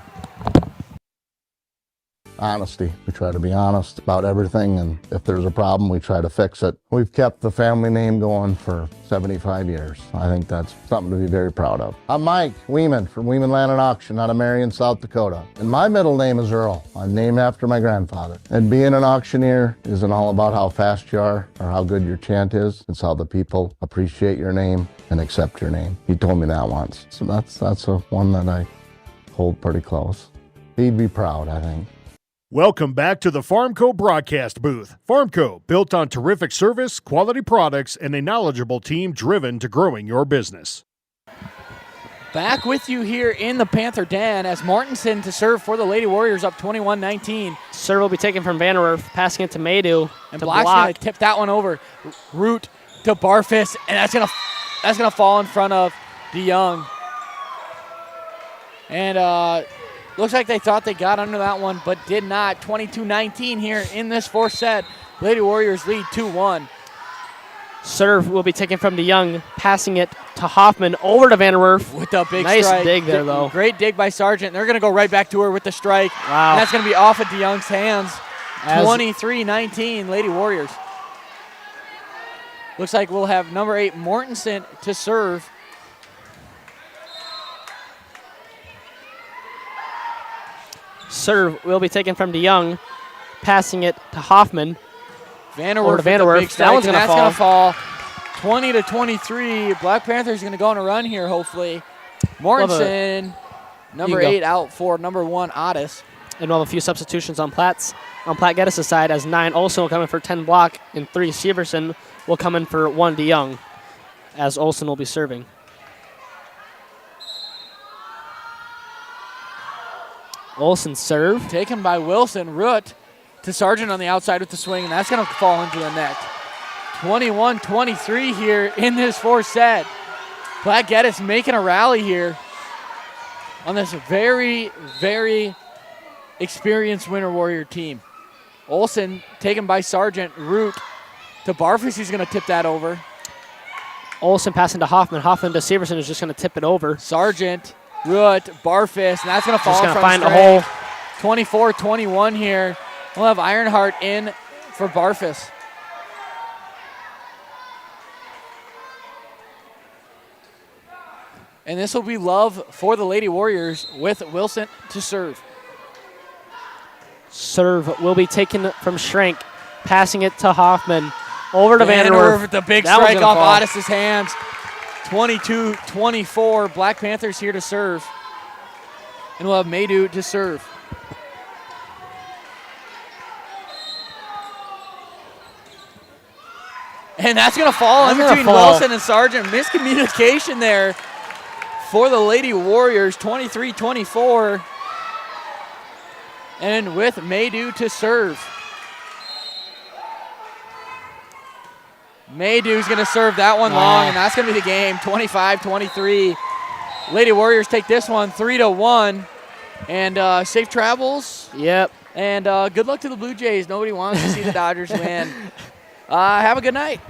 Honesty. We try to be honest about everything, and if there's a problem, we try to fix it. We've kept the family name going for 75 years. I think that's something to be very proud of. I'm Mike Weeman from Weeman Land and Auction out of Marion, South Dakota. And my middle name is Earl. I'm named after my grandfather. And being an auctioneer isn't all about how fast you are or how good your chant is. It's how the people appreciate your name and accept your name. He told me that once. So that's one that I hold pretty close. He'd be proud, I think. Welcome back to the Farmco broadcast booth. Farmco, built on terrific service, quality products, and a knowledgeable team driven to growing your business. Back with you here in the Panther Den as Mortensen to serve for the Lady Warriors up 21-19. Serve will be taken from Vanderwerf, passing it to Maydew. And Block's going to tip that one over. Root to Barfus, and that's gonna fall in front of DeYoung. And looks like they thought they got under that one, but did not. 22-19 here in this fourth set. Lady Warriors lead 2-1. Serve will be taken from DeYoung, passing it to Hoffman over to Vanderwerf. With a big nice strike. dig there, though. Great dig by Sargent. They're going to go right back to her with the strike. Wow. And that's going to be off of DeYoung's hands. 23-19, Lady Warriors. Looks like we'll have number 8, Mortensen, to serve. Serve will be taken from DeYoung, passing it to Hoffman. Vanderwerf with a big strike, and that's going to fall. 20-23. Black Panthers going to go on a run here, hopefully. Mortensen, number 8, out for number 1, Otis. And we'll have a few substitutions on Platte-Geddes' side, as 9 Olsen will come in for 10 Block, and 3 Severson will come in for 1 DeYoung, as Olsen will be serving. Olsen serve. Taken by Wilson. Root to Sargent on the outside with the swing, and that's going to fall into the net. 21-23 here in this fourth set. Platte-Geddes making a rally here on this very, very experienced Winter Warrior team. Olsen taken by Sargent. Root to Barfus, who's going to tip that over. Olsen passing to Hoffman. Hoffman to Severson is just going to tip it over. Sargent, Root, Barfus, and that's going to fall just from find a straight. hole. 24-21 here. We'll have Ironheart in for Barfus. And this will be love for the Lady Warriors with Wilson to serve. Serve will be taken from Schrank, passing it to Hoffman. Over to Vanderwerf with the big strike off Otis' hands. 22-24. Black Panthers here to serve. And we'll have Maydew to serve. And that's going to fall in between Wilson and Sargent. Miscommunication there for the Lady Warriors, 23-24. And with Maydew to serve. Maydew's going to serve that one long, and that's going to be the game, 25-23. Lady Warriors take this one 3-1. And safe travels. Yep. And good luck to the Blue Jays. Nobody wants to see the Dodgers win. Have a good night.